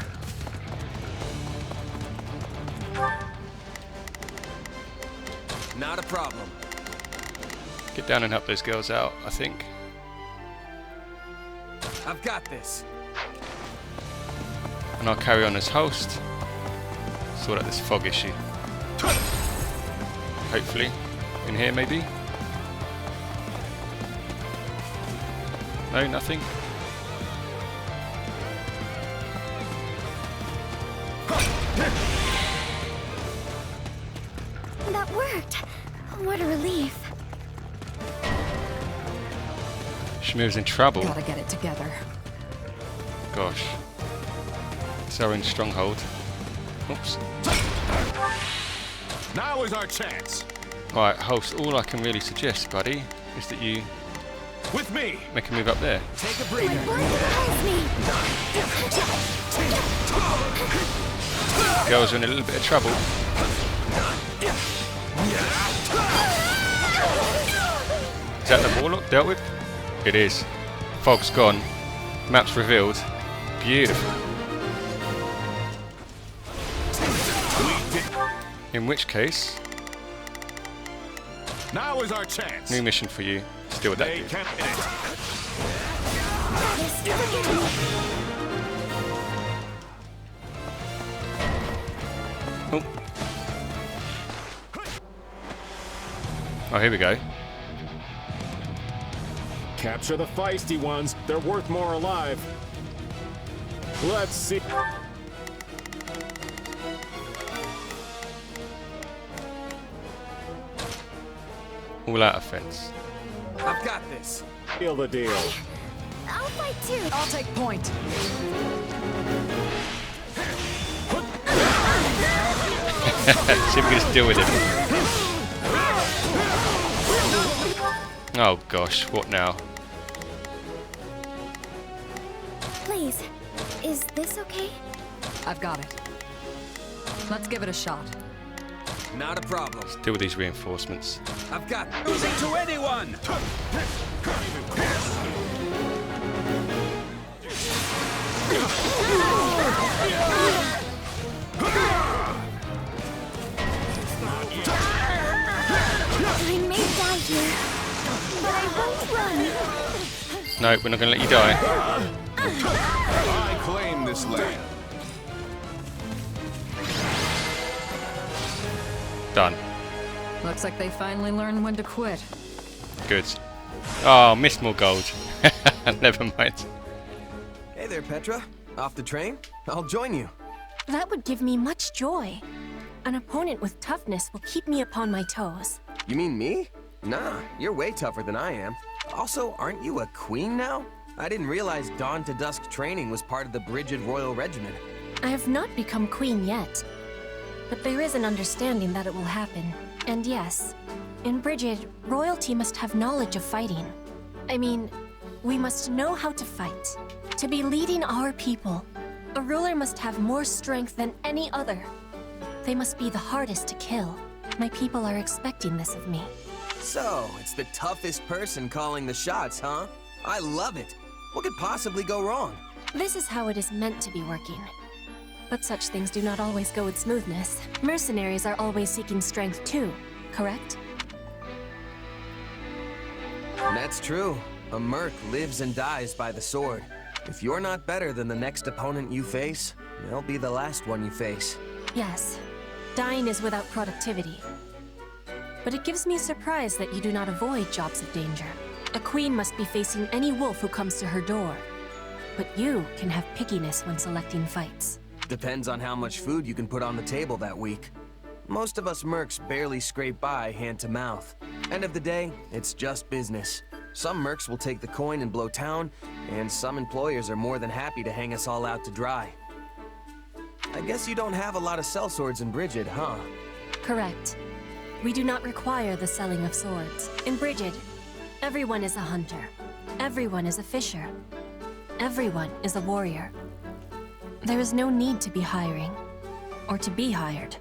Not a problem. Get down and help those girls out, I think. I've got this. And I'll carry on as host. Sort out this fog issue. Hopefully. In here, maybe? No, nothing? That worked. What a relief. Shmir's in trouble. Gotta get it together. Gosh. So in Stronghold. Oops. Now is our chance. Right, host, all I can really suggest, buddy, is that you With me. Make a move up there. Take a breather. My blood compels me. Girls are in a little bit of trouble. Is that the warlock dealt with? It is. Fog's gone. Map's revealed. Beautiful. In which case, now is our chance. new mission for you. Still with that dude. Oh. Oh, here we go. Capture the feisty ones. They're worth more alive. Let's see. All out offense. I've got this. Seal the deal. I'll fight too. I'll take point. See if we can just deal with him. Oh gosh, what now? Please, is this okay? I've got it. Let's give it a shot. Not a problem. Let's deal with these reinforcements. I've got Losing to anyone! I may die here, but I won't run. No, we're not going to let you die. I claim this land. Done. Looks like they finally learned when to quit. Good. Oh, missed more gold. Never mind. Hey there, Petra. Off the train? I'll join you. That would give me much joy. An opponent with toughness will keep me upon my toes. You mean me? Nah, you're way tougher than I am. Also, aren't you a queen now? I didn't realize dawn to dusk training was part of the Brigid Royal Regiment. I have not become queen yet, but there is an understanding that it will happen. And yes, in Brigid, royalty must have knowledge of fighting. I mean, we must know how to fight. To be leading our people, a ruler must have more strength than any other. They must be the hardest to kill. My people are expecting this of me. So, it's the toughest person calling the shots, huh? I love it. What could possibly go wrong? This is how it is meant to be working. But such things do not always go with smoothness. Mercenaries are always seeking strength too, correct? That's true. A merc lives and dies by the sword. If you're not better than the next opponent you face, they'll be the last one you face. Yes. Dying is without productivity. But it gives me surprise that you do not avoid jobs of danger. A queen must be facing any wolf who comes to her door. But you can have pickiness when selecting fights. Depends on how much food you can put on the table that week. Most of us mercs barely scrape by hand to mouth. End of the day, it's just business. Some mercs will take the coin and blow town, and some employers are more than happy to hang us all out to dry. I guess you don't have a lot of sellswords in Brigid, huh? Correct. We do not require the selling of swords. In Brigid, everyone is a hunter. Everyone is a fisher. Everyone is a warrior. There is no need to be hiring, or to be hired.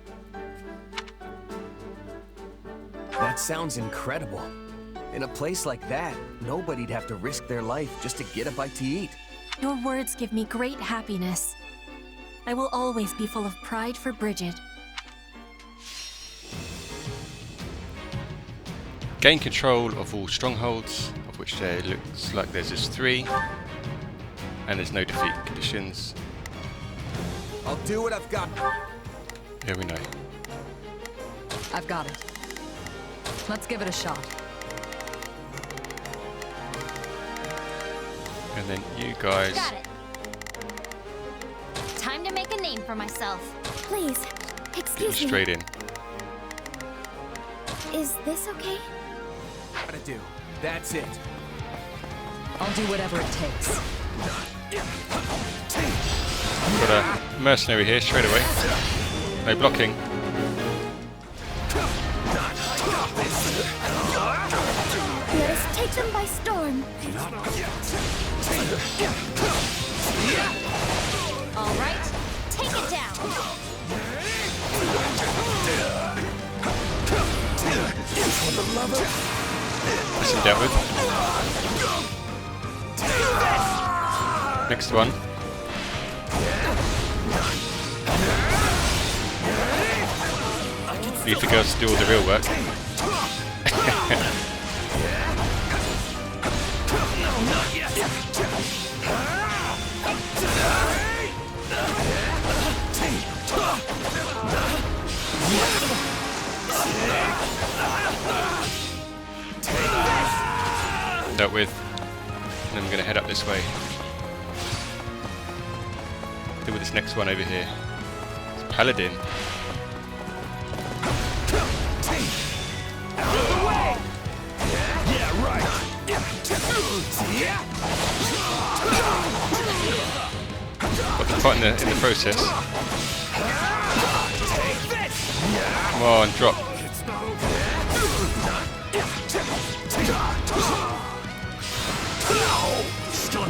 That sounds incredible. In a place like that, nobody'd have to risk their life just to get a bite to eat. Your words give me great happiness. I will always be full of pride for Brigid. Gain control of all strongholds, of which there looks like there's just 3. And there's no defeat conditions. I'll do what I've got. Yeah, we know. I've got it. Let's give it a shot. And then you guys. Got it. Time to make a name for myself. Please, excuse me. Straight in. Is this okay? Gotta do. That's it. I'll do whatever it takes. Got a mercenary here straight away. No blocking. Let us take them by storm. All right, take it down. That's him dealt with. Next one. Leave the girls to do all the real work. Dealt with. And then we're going to head up this way. Deal with this next one over here. It's Paladin. Yeah, right. Got the pot in the process. Come on, drop.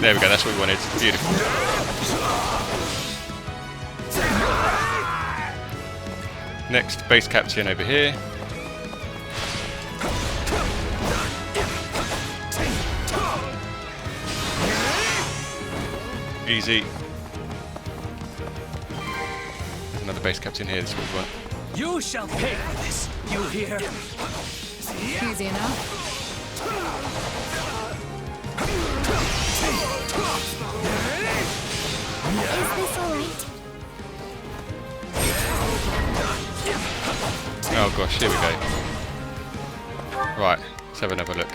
There we go, that's what we wanted. Beautiful. Next, base captain over here. Easy. There's another base captain here, that's what we want. You shall pay for this. You hear? Easy enough. Is this alright? Oh gosh, here we go. Right, let's have another look.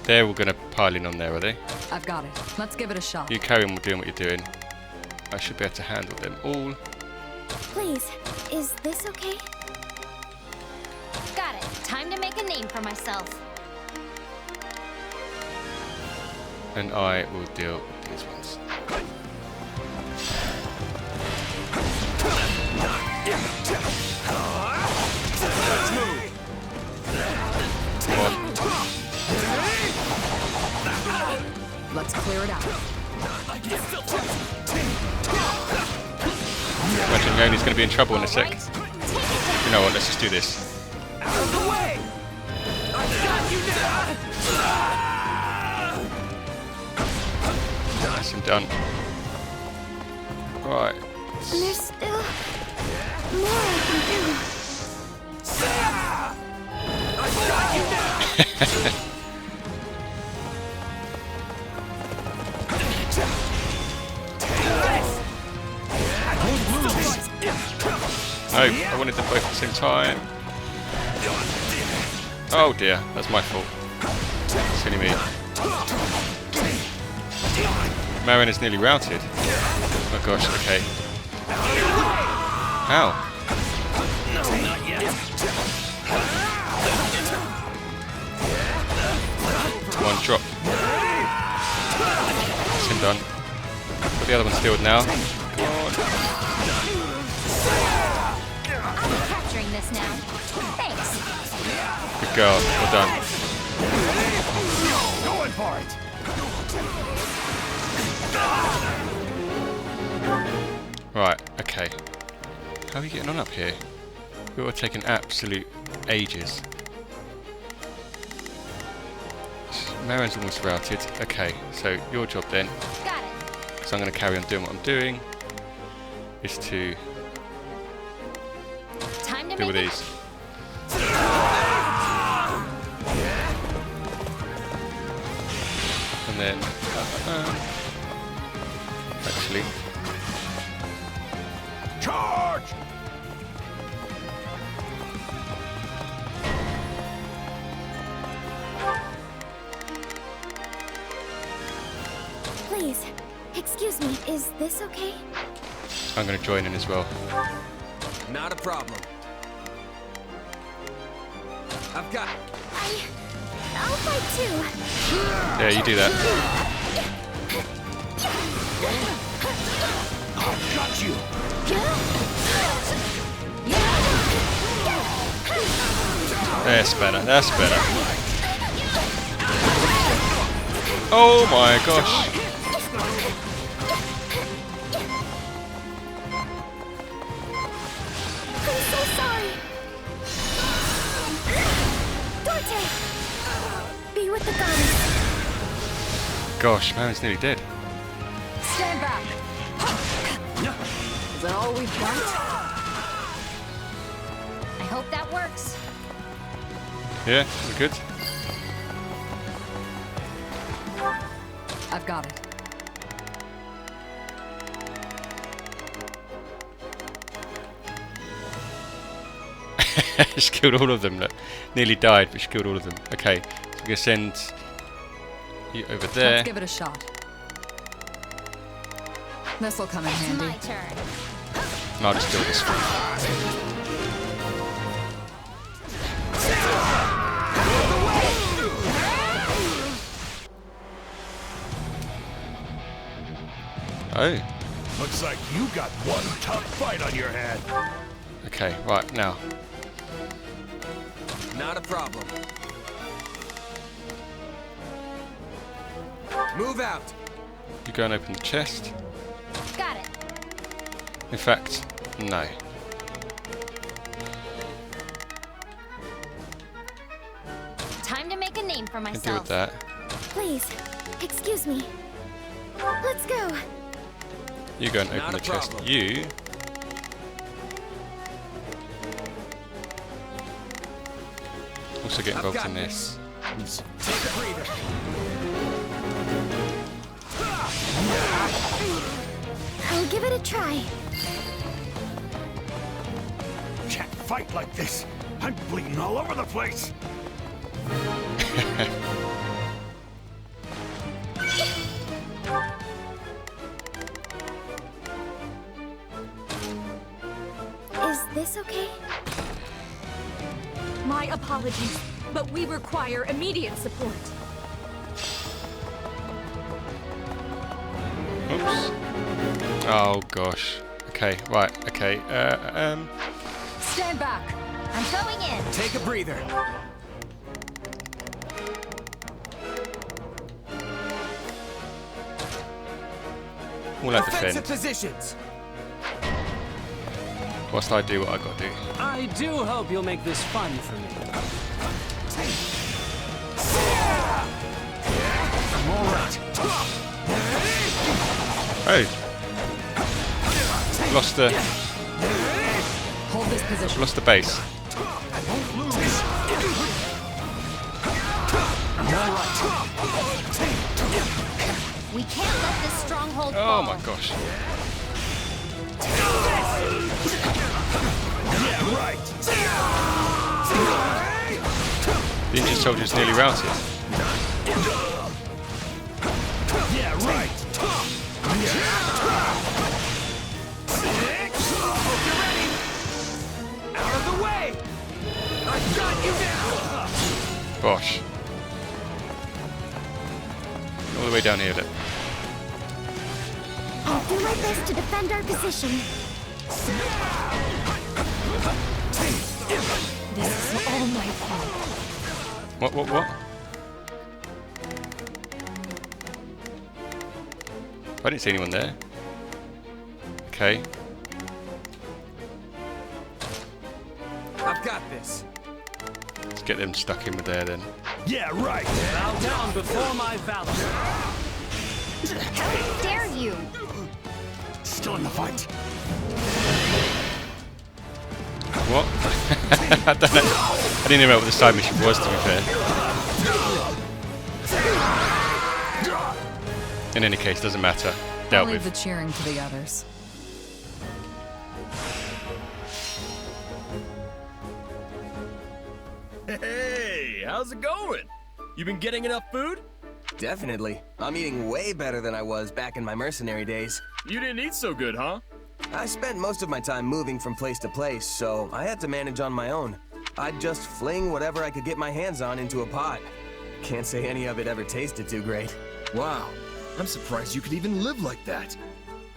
They're all going to pile in on there, are they? I've got it. Let's give it a shot. You carry on doing what you're doing. I should be able to handle them all. Please, is this okay? Got it. Time to make a name for myself. And I will deal with these ones. Let's move. Come on. Let's clear it out. Imagine Leonie's going to be in trouble in a sec. You know what, let's just do this. Out of the way! I've got you now! Nice and done. Right. There's still more I can do. I've got you now! No, I wanted them both at the same time. Oh dear, that's my fault. Silly me. Marin is nearly routed. Oh gosh, okay. How? Come on, drop. That's him done. Got the other one stealed now. Come on. I'm capturing this now. Thanks. Good girl, well done. Going for it! Right, okay. How are we getting on up here? We were taking absolute ages. Marin's almost routed. Okay, so your job then. Got it. So I'm going to carry on doing what I'm doing. Is to Time to deal with make these. And then actually Charge! Please, excuse me, is this okay? I'm going to join in as well. Not a problem. I've got... I'll fight too. Yeah, you do that. I've got you! That's better, that's better. Oh my gosh. I'm so sorry. Dante! Be with the goddess. Gosh, man's nearly dead. Stand back. Is that all we've got? I hope that works. Yeah, we're good. I've got it. She killed all of them. Look, nearly died, but she killed all of them. Okay, so we're gonna send you over there. Let's give it a shot. This'll come in handy. My turn. And I'll just do this one. Oh. Looks like you got one tough fight on your head. Okay, right now. Not a problem. Move out. You go and open the chest. Got it. In fact, no. Time to make a name for Can deal with myself. that. Please, excuse me. Let's go. You go and open Not the a chest. problem. You. Also get involved in this. Take a breather. I'll give it a try. Can't fight like this. I'm bleeding all over the place. Is this okay? My apologies, but we require immediate support. Oops. Oh gosh. Okay, right, okay. Stand back. I'm going in. Take a breather. We'll have Defensive defend. positions. Whilst I do what I gotta do. I do hope you'll make this fun for me. Oh! Lost the Hold this position. lost the base. We can't let this stronghold Oh fall. my gosh. Yeah, right. The Indian soldier's nearly routed. Yeah, right. Out of the way. I've got you now. Gosh. All the way down here, look. I'll do my best to defend our position. This is all my fault. What? I didn't see anyone there. Okay. I've got this. Let's get them stuck in with there then. Yeah, right. Bow down before my valor. How dare you? Still in the fight. What? I don't know. I didn't even know what the side mission was, to be fair. In any case, doesn't matter. I'll Dealt leave with. the cheering to the others. Hey, how's it going? You been getting enough food? Definitely. I'm eating way better than I was back in my mercenary days. You didn't eat so good, huh? I spent most of my time moving from place to place, so I had to manage on my own. I'd just fling whatever I could get my hands on into a pot. Can't say any of it ever tasted too great. Wow, I'm surprised you could even live like that.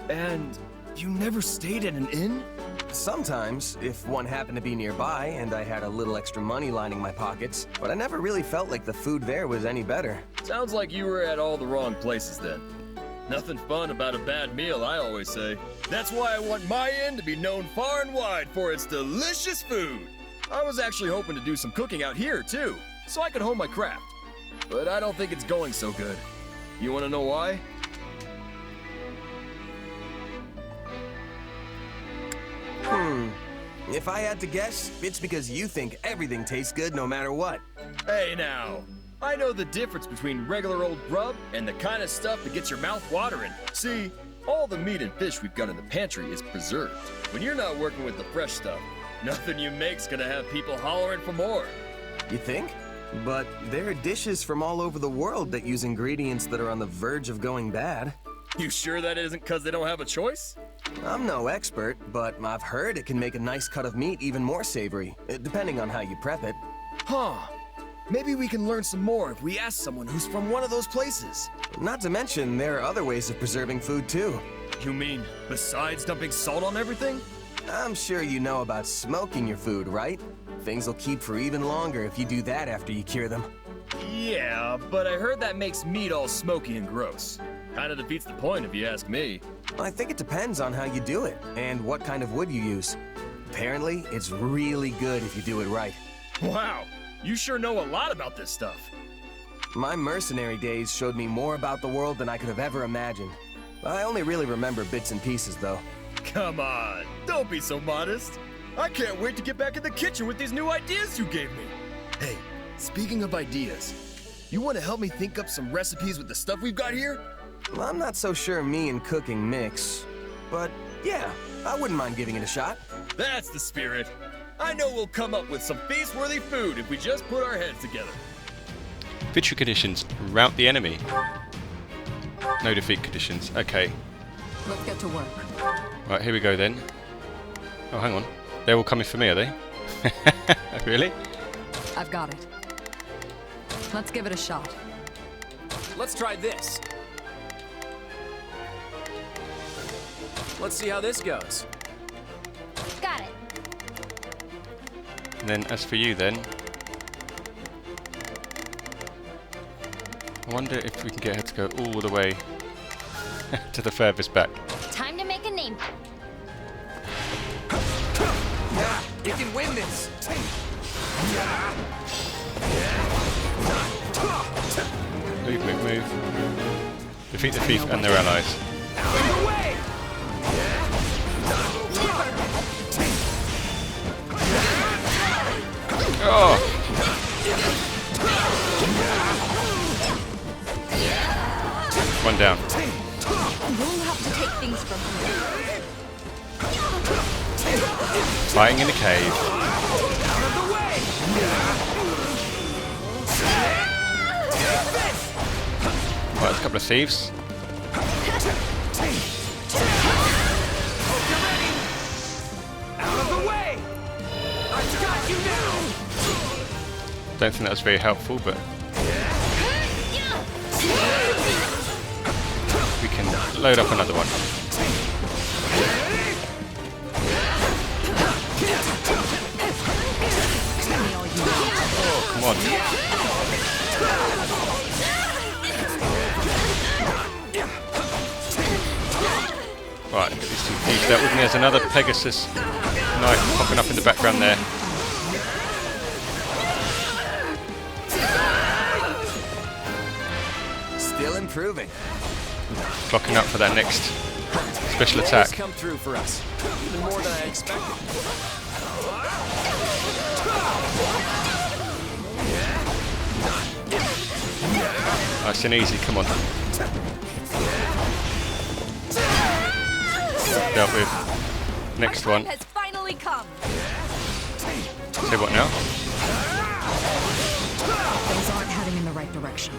And You never stayed at an inn? Sometimes, if one happened to be nearby and I had a little extra money lining my pockets, but I never really felt like the food there was any better. Sounds like you were at all the wrong places then. Nothing fun about a bad meal, I always say. That's why I want my inn to be known far and wide for its delicious food. I was actually hoping to do some cooking out here, too, so I could hone my craft. But I don't think it's going so good. You want to know why? If I had to guess, it's because you think everything tastes good no matter what. Hey now, I know the difference between regular old grub and the kind of stuff that gets your mouth watering. See, all the meat and fish we've got in the pantry is preserved. When you're not working with the fresh stuff, nothing you make's gonna have people hollering for more. You think? But there are dishes from all over the world that use ingredients that are on the verge of going bad. You sure that isn't because they don't have a choice? I'm no expert, but I've heard it can make a nice cut of meat even more savory, depending on how you prep it. Huh. Maybe we can learn some more if we ask someone who's from one of those places. Not to mention, there are other ways of preserving food, too. You mean, besides dumping salt on everything? I'm sure you know about smoking your food, right? Things will keep for even longer if you do that after you cure them. Yeah, but I heard that makes meat all smoky and gross. Kinda defeats the point if you ask me. I think it depends on how you do it, and what kind of wood you use. Apparently, it's really good if you do it right. Wow, you sure know a lot about this stuff. My mercenary days showed me more about the world than I could have ever imagined. I only really remember bits and pieces, though. Come on, don't be so modest. I can't wait to get back in the kitchen with these new ideas you gave me. Hey, speaking of ideas, you want to help me think up some recipes with the stuff we've got here? Well, I'm not so sure me and cooking mix. But yeah, I wouldn't mind giving it a shot. That's the spirit. I know we'll come up with some feast-worthy food if we just put our heads together. Victory conditions. Rout the enemy. No defeat conditions. Okay. Let's get to work. Right, here we go then. Oh, hang on. They're all coming for me, are they? Really? I've got it. Let's give it a shot. Let's try this. Let's see how this goes. Got it. And then as for you then, I wonder if we can get her to go all the way to the furthest back. Time to make a name. You can win this! Move, move, move. Defeat the thief and their allies. Oh! One down. You'll have to take things from here. Fighting in a cave. Right, there's a couple of thieves. Don't think that was very helpful, but we can load up another one. Oh, come on. Right, get these two thieves dealt with me. There's another Pegasus knight popping up in the background there. Still improving. Clocking up for that next special attack. Come through for us, even more than I expected. Nice and easy, come on. Dealt with. Next one. Has finally come. Say what now? Things aren't heading in the right direction.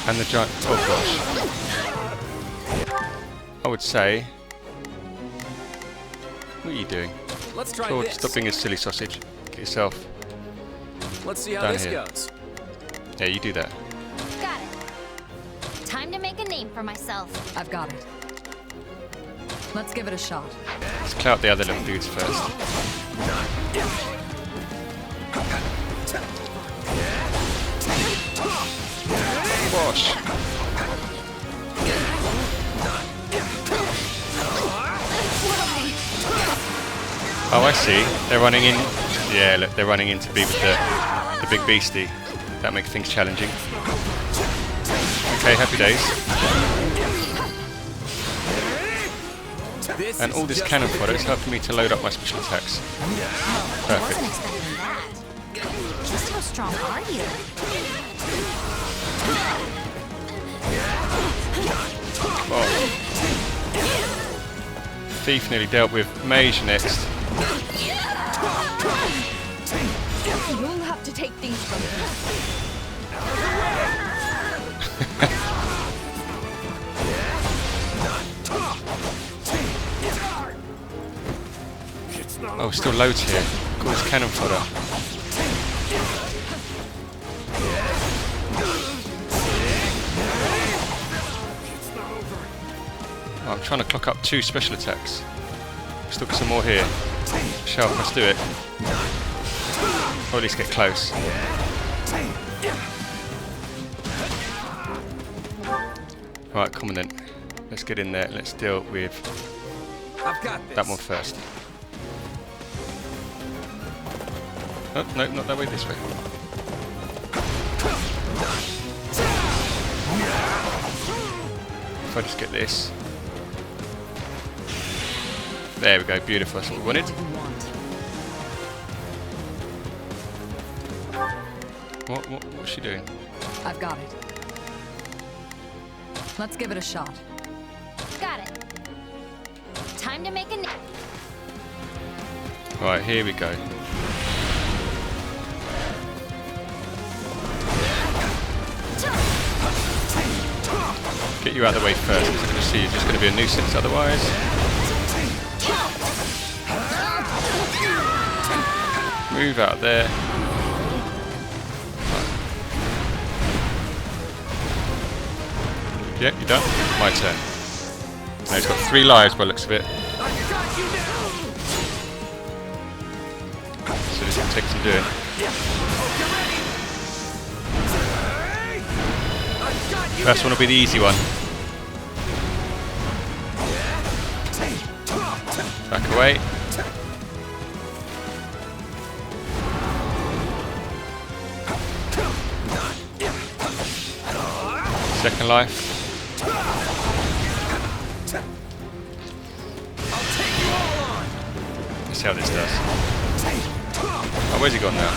And the giant. Oh gosh. I would say. What are you doing? Let's try Claude, this. stop being a silly sausage. Get yourself. Let's see how down this here. goes. Yeah, you do that. Got it. Time to make for myself. I've got it. Let's give it a shot. Let's clear out the other little dudes first. Wash. Oh, I see. They're running in. Yeah, look, they're running in to be with the big beastie. That makes things challenging. Okay, happy days. And all this cannon fodder is helping me to load up my special attacks. I wasn't Perfect. expecting that. Just how strong are you? Oh. Thief nearly dealt with. Mage next. You'll have to take things from me. Oh, still loads here. Got this cannon fodder. Oh, I'm trying to clock up 2 special attacks. Still got some more here. Shelf, let's do it. Or at least get close. Right, come on then. Let's get in there. Let's deal with that one first. Oh, no, not that way, this way. If I just get this. There we go, beautiful, that's what we wanted. What's she doing? I've got it. Let's give it a shot. Got it. Time to make a... Right, here we go. Get you out of the way first, because I can see you're just going to be a nuisance otherwise. Move out there. Yep, you're done. My turn. Now he's got 3 lives by the looks of it. So this will take some doing. First one will be the easy one. Back away. Second life. Let's see how this does. Oh, where's he gone now?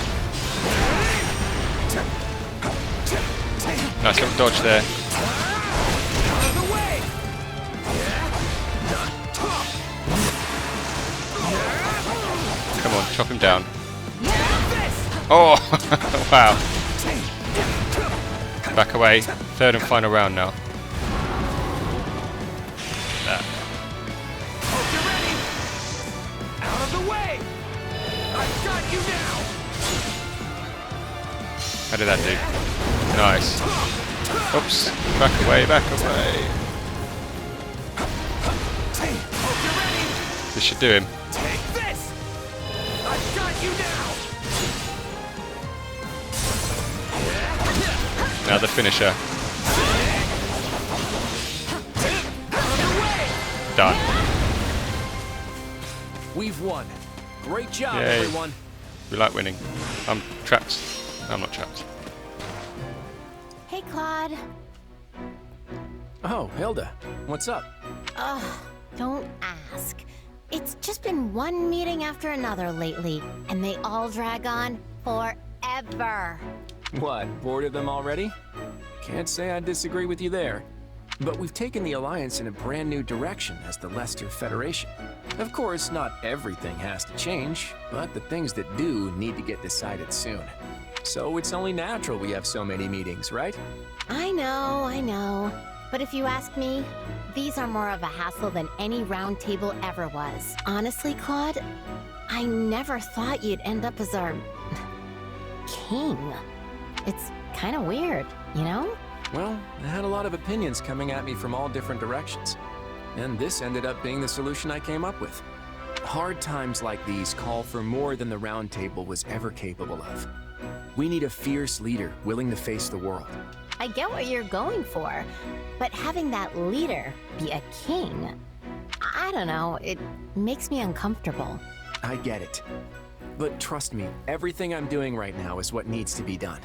Nice little dodge there. Come on, chop him down. Oh, wow. Back away. 3rd and final round now. That. Out of the way! I've got you now! How did that do? Nice. Oops. Back away, back away. This should do him. Take this! I've got you now! Now the finisher. Done. We've won. Great job, Yay. everyone. We like winning. I'm trapped. No, I'm not trapped. Hey, Claude. Oh, Hilda. What's up? Ugh, don't ask. It's just been one meeting after another lately, and they all drag on forever. What, bored of them already? Can't say I disagree with you there. But we've taken the Alliance in a brand new direction as the Leicester Federation. Of course, not everything has to change, but the things that do need to get decided soon. So it's only natural we have so many meetings, right? I know. But if you ask me, these are more of a hassle than any round table ever was. Honestly, Claude, I never thought you'd end up as our... king. It's kind of weird, you know? Well, I had a lot of opinions coming at me from all different directions. And this ended up being the solution I came up with. Hard times like these call for more than the Round Table was ever capable of. We need a fierce leader willing to face the world. I get what you're going for, but having that leader be a king, I don't know, it makes me uncomfortable. I get it. But trust me, everything I'm doing right now is what needs to be done.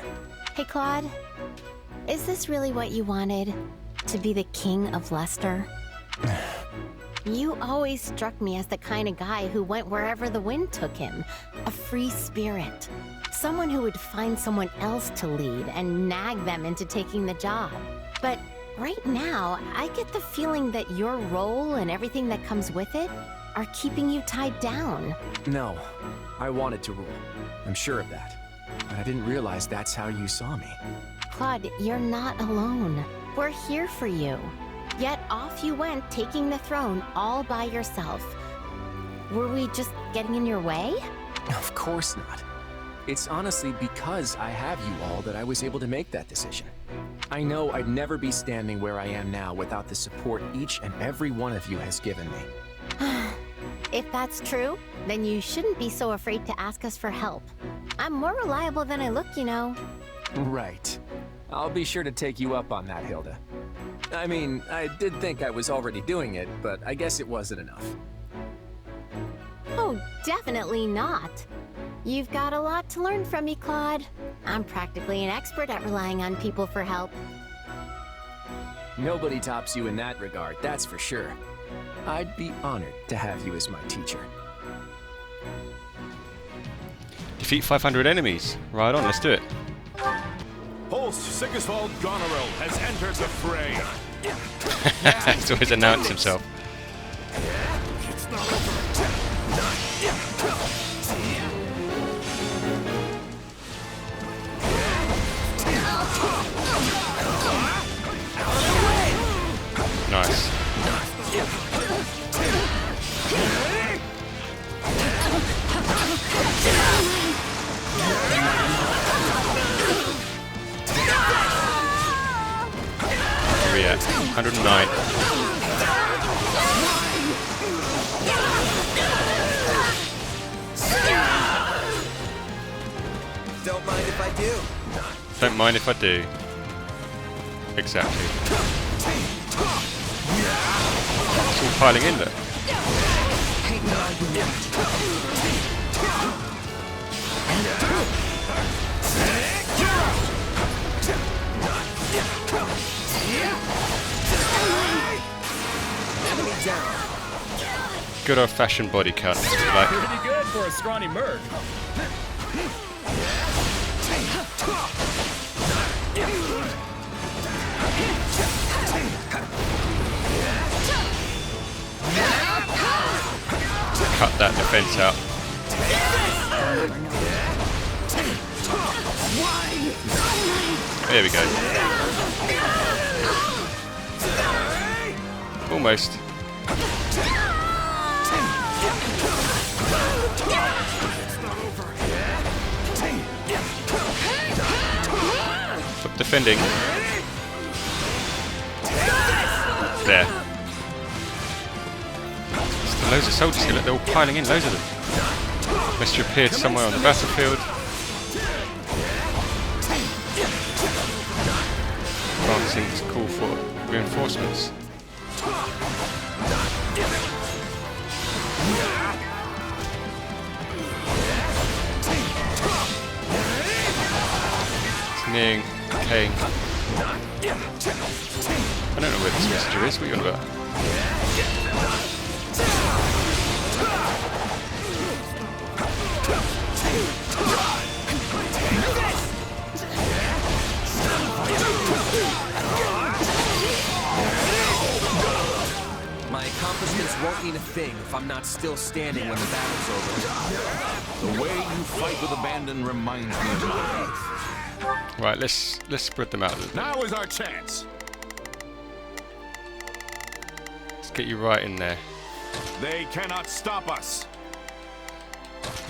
Hey, Claude, is this really what you wanted? To be the king of Leicester? You always struck me as the kind of guy who went wherever the wind took him. A free spirit. Someone who would find someone else to lead and nag them into taking the job. But right now, I get the feeling that your role and everything that comes with it are keeping you tied down. No, I wanted to rule. I'm sure of that. But I didn't realize that's how you saw me. Claude, you're not alone. We're here for you. Yet off you went, taking the throne all by yourself. Were we just getting in your way? Of course not. It's honestly because I have you all that I was able to make that decision. I know I'd never be standing where I am now without the support each and every one of you has given me. If that's true, then you shouldn't be so afraid to ask us for help. I'm more reliable than I look, you know. Right. I'll be sure to take you up on that, Hilda. I mean, I did think I was already doing it, but I guess it wasn't enough. Oh, definitely not. You've got a lot to learn from me, Claude. I'm practically an expert at relying on people for help. Nobody tops you in that regard, that's for sure. I'd be honored to have you as my teacher. Defeat 500 enemies. Right on, let's do it. Host Sigiswald Goneril has entered the fray. He's always announced himself. It's not over. Nice. Where are we at? 109. Don't mind if I do. Don't mind if I do. Exactly. It's all piling in there. Enemy down. Good old-fashioned body cut. Like. Pretty good for a scrawny merc. Cut that defense out. There we go. Almost. Stop defending. There. Still loads of soldiers here, look, they're all piling in, loads of them. Must have appeared somewhere on the battlefield. Advancing to call for reinforcements. It's nearing Kane. I don't know where this messenger is, what are you on about? My accomplishments won't mean a thing if I'm not still standing when the battle's over. The way you fight with abandon reminds me of life. Right, let's spread them out a little. Now is our chance. Let's get you right in there. They cannot stop us.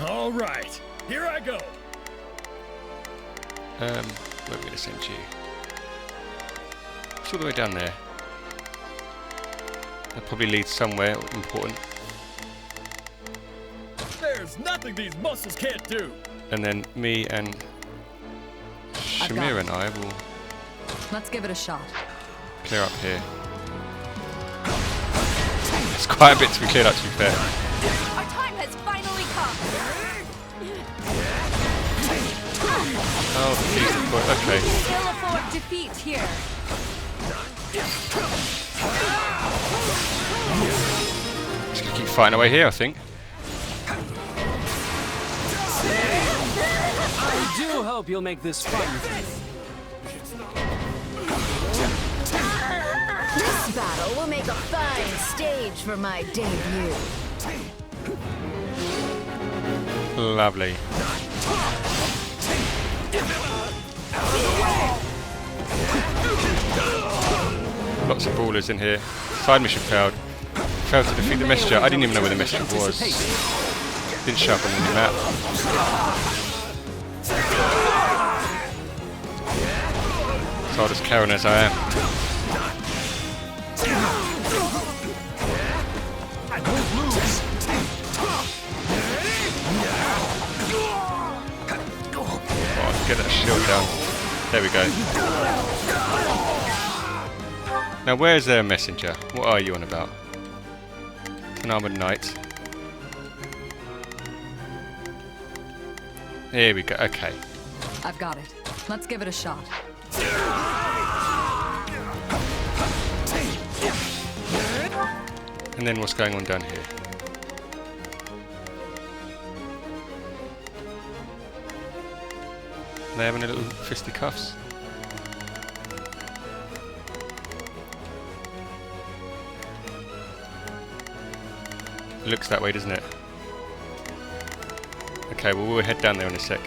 All right, here I go. Where are we going to send you? all the way down there? That probably leads somewhere important. There's nothing these muscles can't do. And then me and Shamir and I will Let's give it a shot. clear up here. It's quite a bit to be cleared up, to be fair. Our time has finally come. Oh, the keys are point. Okay. Still afford defeat here. Just gonna keep fighting away here, I think. I do hope you'll make this fun for me. This battle will make a fine stage for my debut. Lovely. Lots of brawlers in here. Side mission failed. Failed to defeat the messenger. I didn't even know where the messenger was. Didn't show up on the map. So I'll just carry on as I am. Oh, get that shield down. There we go. Now where's their messenger? What are you on about? An armored knight. Here we go. Okay. I've got it. Let's give it a shot. And then what's going on down here? Are they having a little fisticuffs? It looks that way, doesn't it? Okay, well we'll head down there in a sec.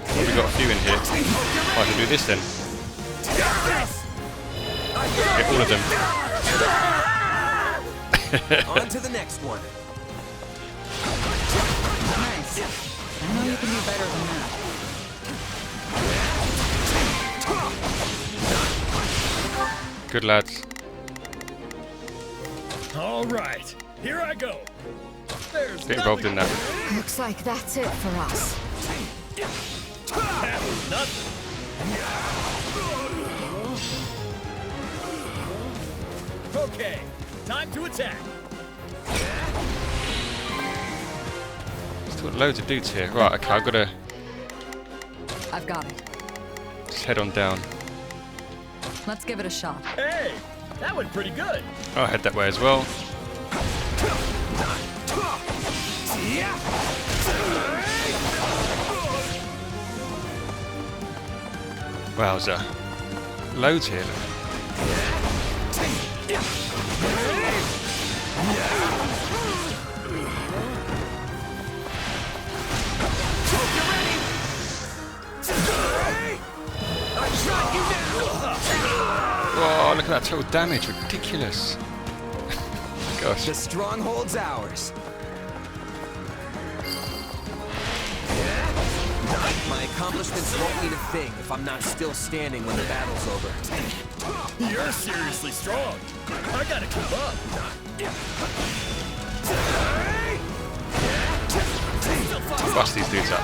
Well, we've got a few in here. Oh, I can do this then. Get all of them. On to the next one. Nice. I know you can do better than that. Good lads. All right, here I go. There's Get involved in that. Looks like that's it for us. nothing. Okay, time to attack. Still got loads of dudes here. Right, okay, I've got it. just head on down. Let's give it a shot. Hey, that went pretty good. I'll head that way as well. Wowza. Loads here. Whoa, look at that total damage. Ridiculous. Gosh. The Stronghold's ours. My accomplishments won't mean a thing if I'm not still standing when the battle's over. You're seriously strong. I gotta keep up. Bust these dudes up.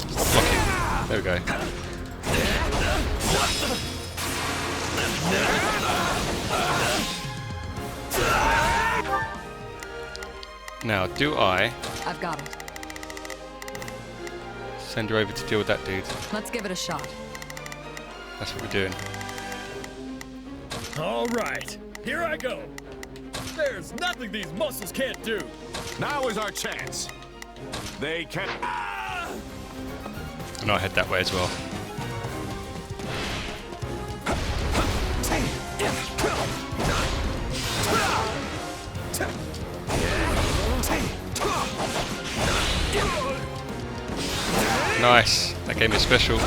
Stop blocking. There we go. Now, do I I've got it. send her over to deal with that dude? Let's give it a shot. That's what we're doing. All right, here I go. There's nothing these muscles can't do. Now is our chance. They can. And I'll head that way as well. Nice. That gave me a special.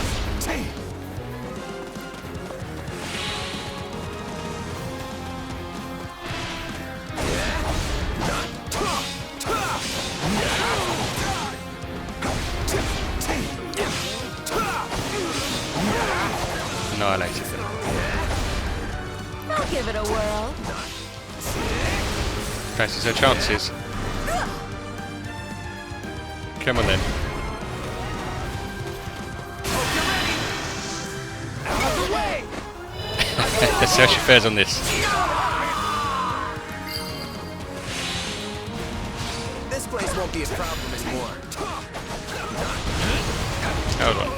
annihilated them. I'll give it a whirl. Fancies her chances. Come on then. Let's see how she fares on this. This place won't be a problem anymore. Hold on.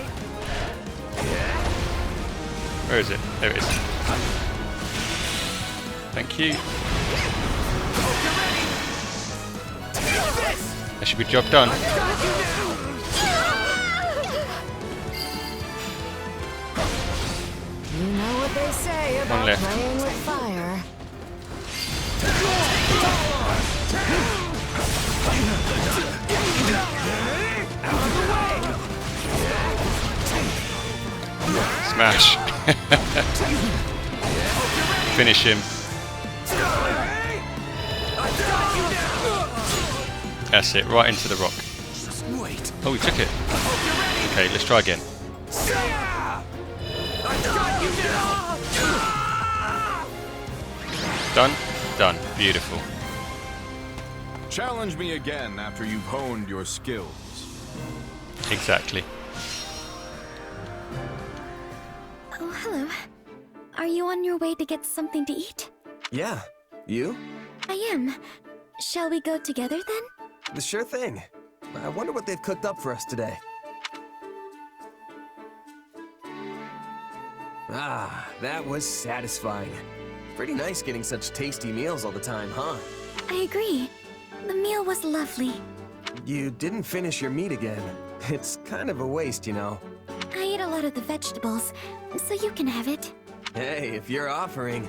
Where is it? There it is. Thank you. That should be the job done. You know what they say One about left. playing with fire. Smash. Finish him. That's it, right into the rock. Oh, we took it. Okay, let's try again. Done? Done. Beautiful. Challenge me again after you've honed your skills. Exactly. Oh, hello. Are you on your way to get something to eat? Yeah. You? I am. Shall we go together then? Sure thing. I wonder what they've cooked up for us today. Ah, that was satisfying. Pretty nice getting such tasty meals all the time, huh? I agree. The meal was lovely. You didn't finish your meat again. It's kind of a waste, you know. I ate a lot of the vegetables, so you can have it. Hey, if you're offering...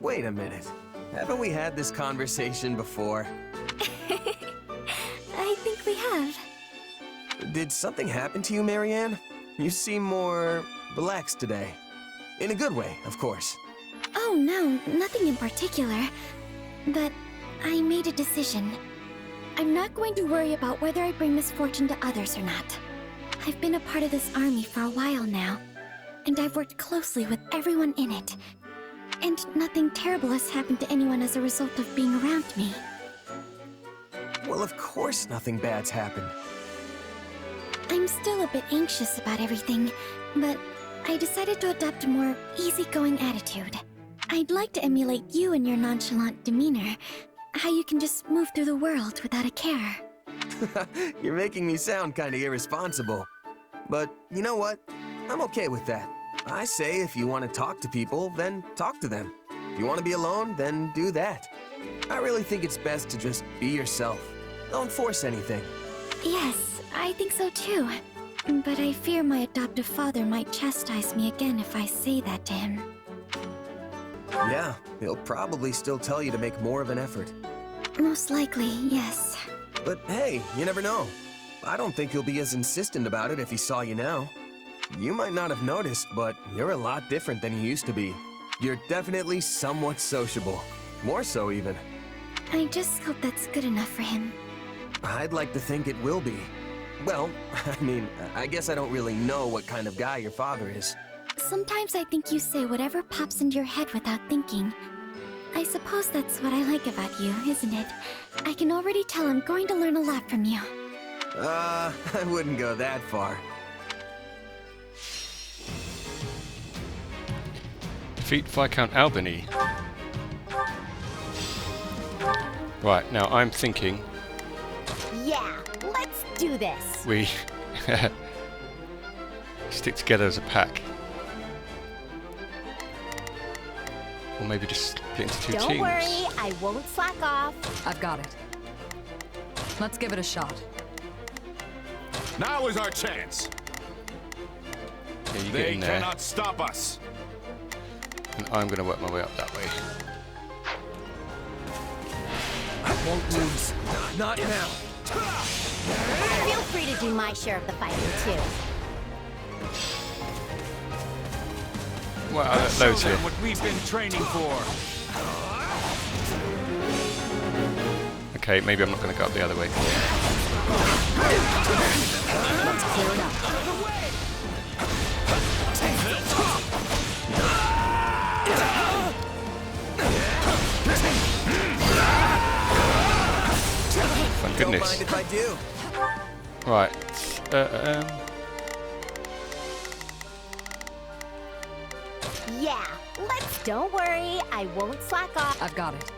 Wait a minute. Haven't we had this conversation before? I think we have. Did something happen to you, Marianne? You seem more relaxed today. In a good way, of course. Oh no, nothing in particular. But I made a decision. I'm not going to worry about whether I bring misfortune to others or not. I've been a part of this army for a while now, and I've worked closely with everyone in it. And nothing terrible has happened to anyone as a result of being around me. Well, of course nothing bad's happened. I'm still a bit anxious about everything, but I decided to adopt a more easygoing attitude. I'd like to emulate you and your nonchalant demeanor. How you can just move through the world without a care. You're making me sound kinda irresponsible. But you know what? I'm okay with that. I say if you want to talk to people, then talk to them. If you want to be alone, then do that. I really think it's best to just be yourself. Don't force anything. Yes, I think so too. But I fear my adoptive father might chastise me again if I say that to him. Yeah, he'll probably still tell you to make more of an effort. Most likely, yes. But hey, you never know. I don't think he'll be as insistent about it if he saw you now. You might not have noticed, but you're a lot different than you used to be. You're definitely somewhat sociable. More so, even. I just hope that's good enough for him. I'd like to think it will be. Well, I mean, I guess I don't really know what kind of guy your father is. Sometimes I think you say whatever pops into your head without thinking. I suppose that's what I like about you, isn't it? I can already tell I'm going to learn a lot from you. I wouldn't go that far. Defeat Viscount Albany. Right, now I'm thinking Yeah, let's do this. we stick together as a pack. Or maybe just split into two Don't teams. worry, I won't slack off. I've got it. Let's give it a shot. Now is our chance. Yeah, you get They in there. cannot stop us. And I'm going to work my way up that way. I won't lose. Not now. Feel free to do my share of the fighting too. Wow, there's loads here. What we've been training for. Okay, maybe I'm not going to go up the other way. Let's clear it up. this. Mind if I do? Right. Yeah, don't worry, I won't slack off. I've got it.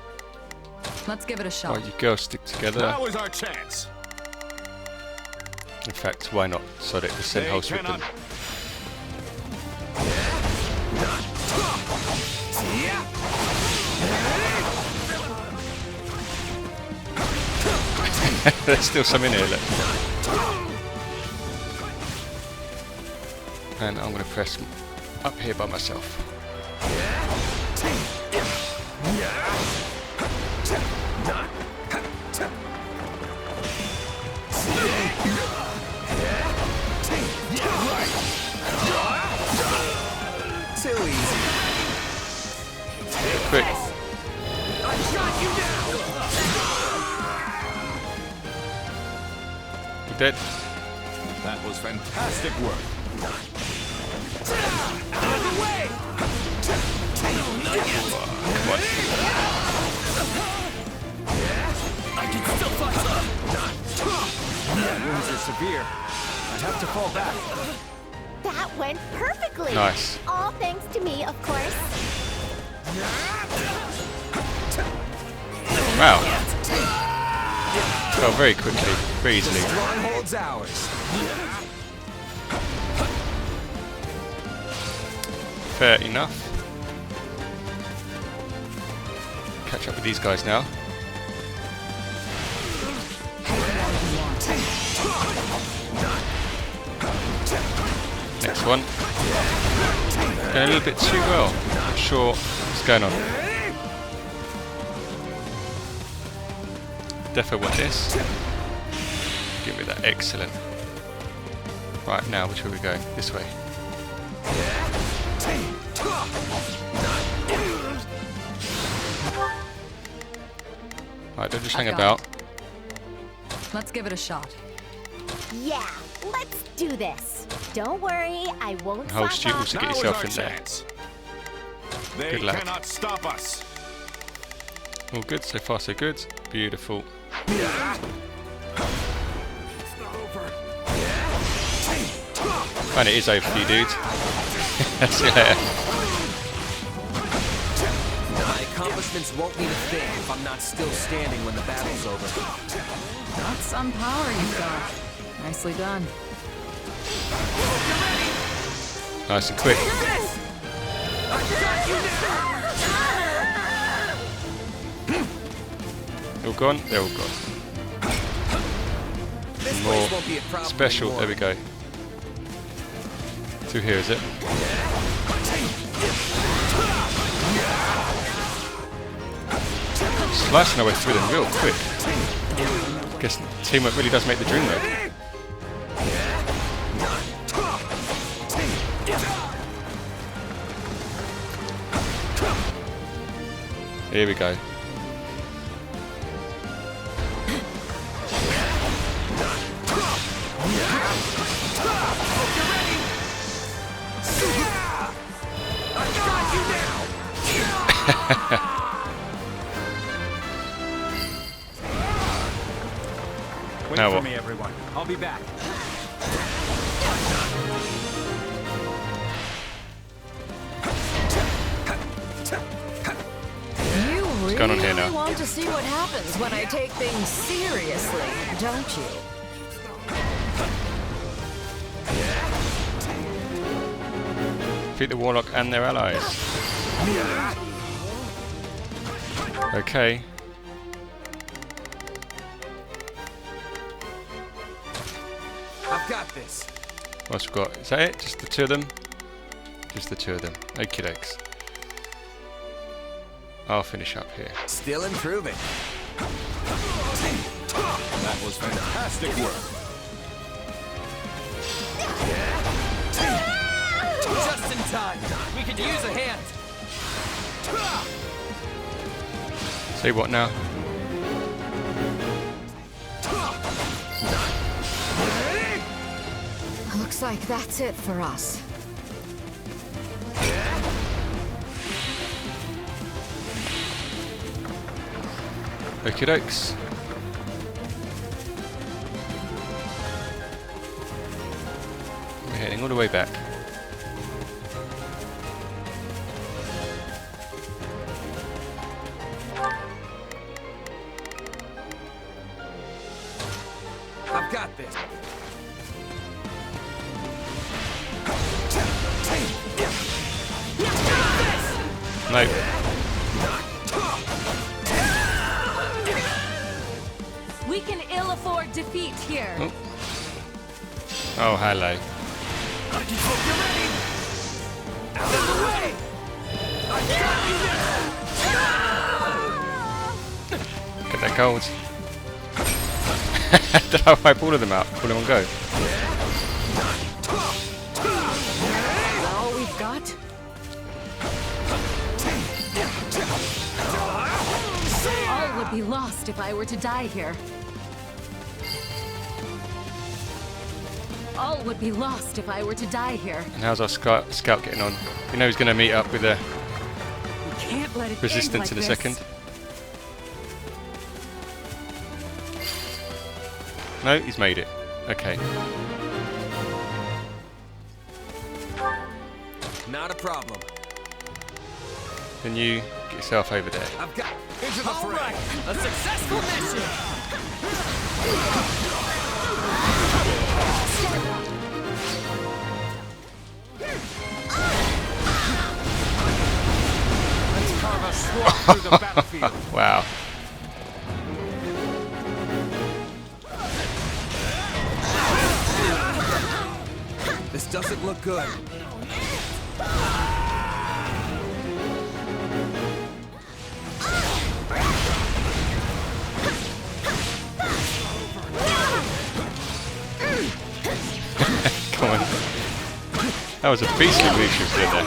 Let's give it a shot. Right, you girls stick together. Now is our chance. In fact, why not? So that we send house with them. There's still some in here, look. And I'm going to press up here by myself. Too easy. Quick. You dead? That was fantastic work. Come on. I can still fight. Wounds are severe. I have to fall back. That went perfectly. Nice. All thanks to me, of course. Wow. Fell very quickly, very easily. Stronghold's ours. Fair enough. Catch up with these guys now. Next one. Going a little bit too well. Not sure what's going on. Defo want this. Give me that. Excellent. Right, now which way are we going? This way. Right, don't just hang about. Let's give it a shot. Yeah, let's do this. Don't worry, I won't Host, you also get yourself in there. They Good lad. cannot stop us. All good, so far so good. Beautiful. And it is over for you, dudes. See you later. My accomplishments won't mean a thing if I'm not still standing when the battle's over. That's some power you've got. Nicely done. Nice and quick. All gone? They're all gone. More special. There we go. Two here, is it? Slicing our way through them real quick. Guess teamwork really does make the dream work. Here we go. Wait Now for what? me, everyone. I'll be back. You What's going on here now? really want to see what happens when I take things seriously, don't you? Defeat the Warlock and their allies. Okay. I've got this. What's we got? Is that it? Just the two of them? Just the two of them. Okie dokes. I'll finish up here. Still improving. That was fantastic work. Just in time. We could use a hand. Say what now? Looks like that's it for us. Okie dokes. all the way back. I've got this. Nope. We can ill afford defeat here. Oh, oh hello. Get that gold. Did I wipe all of them out? All in one go? All we've got? All would be lost if I were to die here. All would be lost if I were to die here. And how's our scout getting on? You know he's going to meet up with a Can't let it resistance end in a like second. No, he's made it. Okay. Not a problem. Then you get yourself over there. I've got into the All right, a successful mission. Let's carve a swath through the battlefield. Wow. This doesn't look good. Come on. That was a beastly move she was doing there.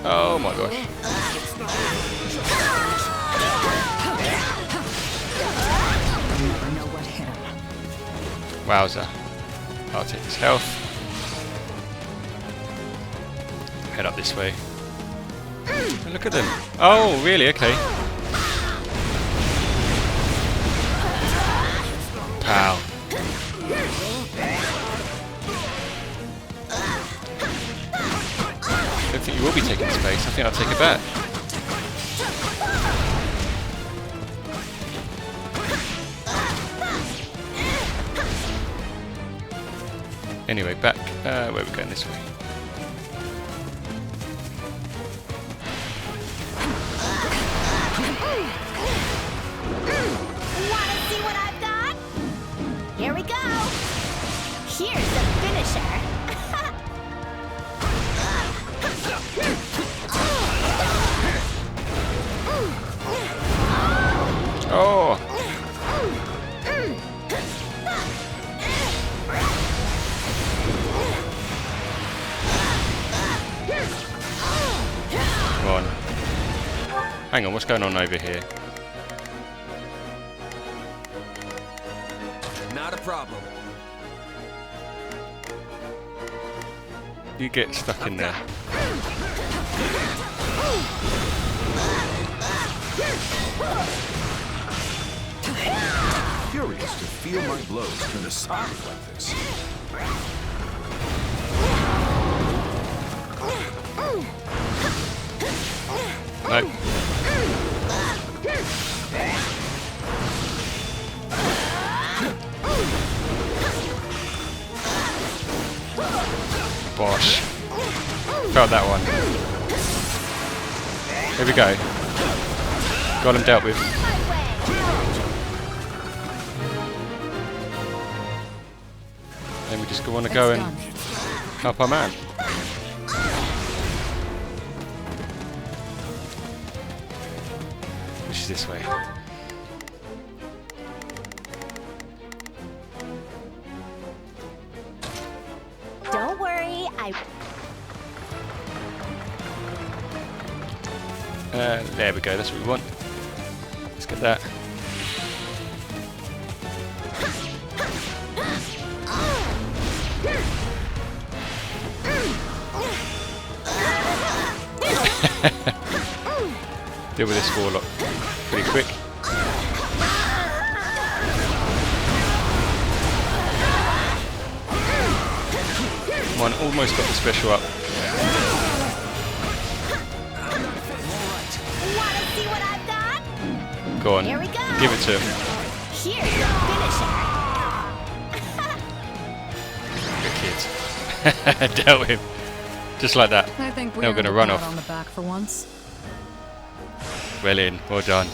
Oh my gosh. Wowza. I'll take his health. Head up this way. Oh, look at them. Oh, really? Okay. Pow. I don't think you will be taking space. I think I'll take it back. Anyway, back. Where are we going this way? Wanna see what I've got? Here we go. Here's the finisher. Oh! Come on. Hang on, what's going on over here? Not a problem. You get stuck in there. Curious to feel my blows turn aside like this. Nope. Bosh. Felt that one. Here we go. Got him dealt with. Then we just want to go and help our man. Which is this way. Don't worry, there we go, that's what we want. Let's get that. Deal with this warlock pretty quick. Come on, almost got the special up. Wanna see what I've got? Go on. Here we go. Give it to him. Here's your finisher. Good kid. Dealt him. Just like that. I think Now we're going to run off. on the back for once. Well in. Well done.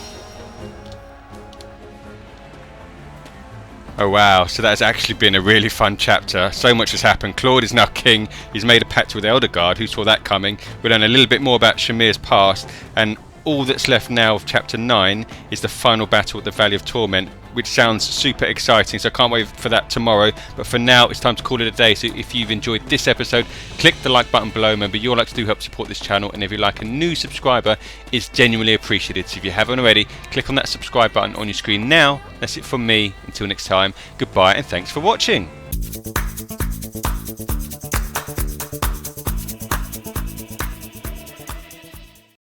Oh wow, so that has actually been a really fun chapter. So much has happened. Claude is now king. He's made a pact with Elder Guard. Who saw that coming? We learn a little bit more about Shamir's past, and all that's left now of chapter 9 is the final battle at the Valley of Torment, which sounds super exciting, so I can't wait for that tomorrow. But for now, it's time to call it a day. So if you've enjoyed this episode, click the like button below. Remember, your likes do help support this channel, and if you're like a new subscriber, it's genuinely appreciated. So if you haven't already, click on that subscribe button on your screen now. That's it from me. Until next time, goodbye and thanks for watching.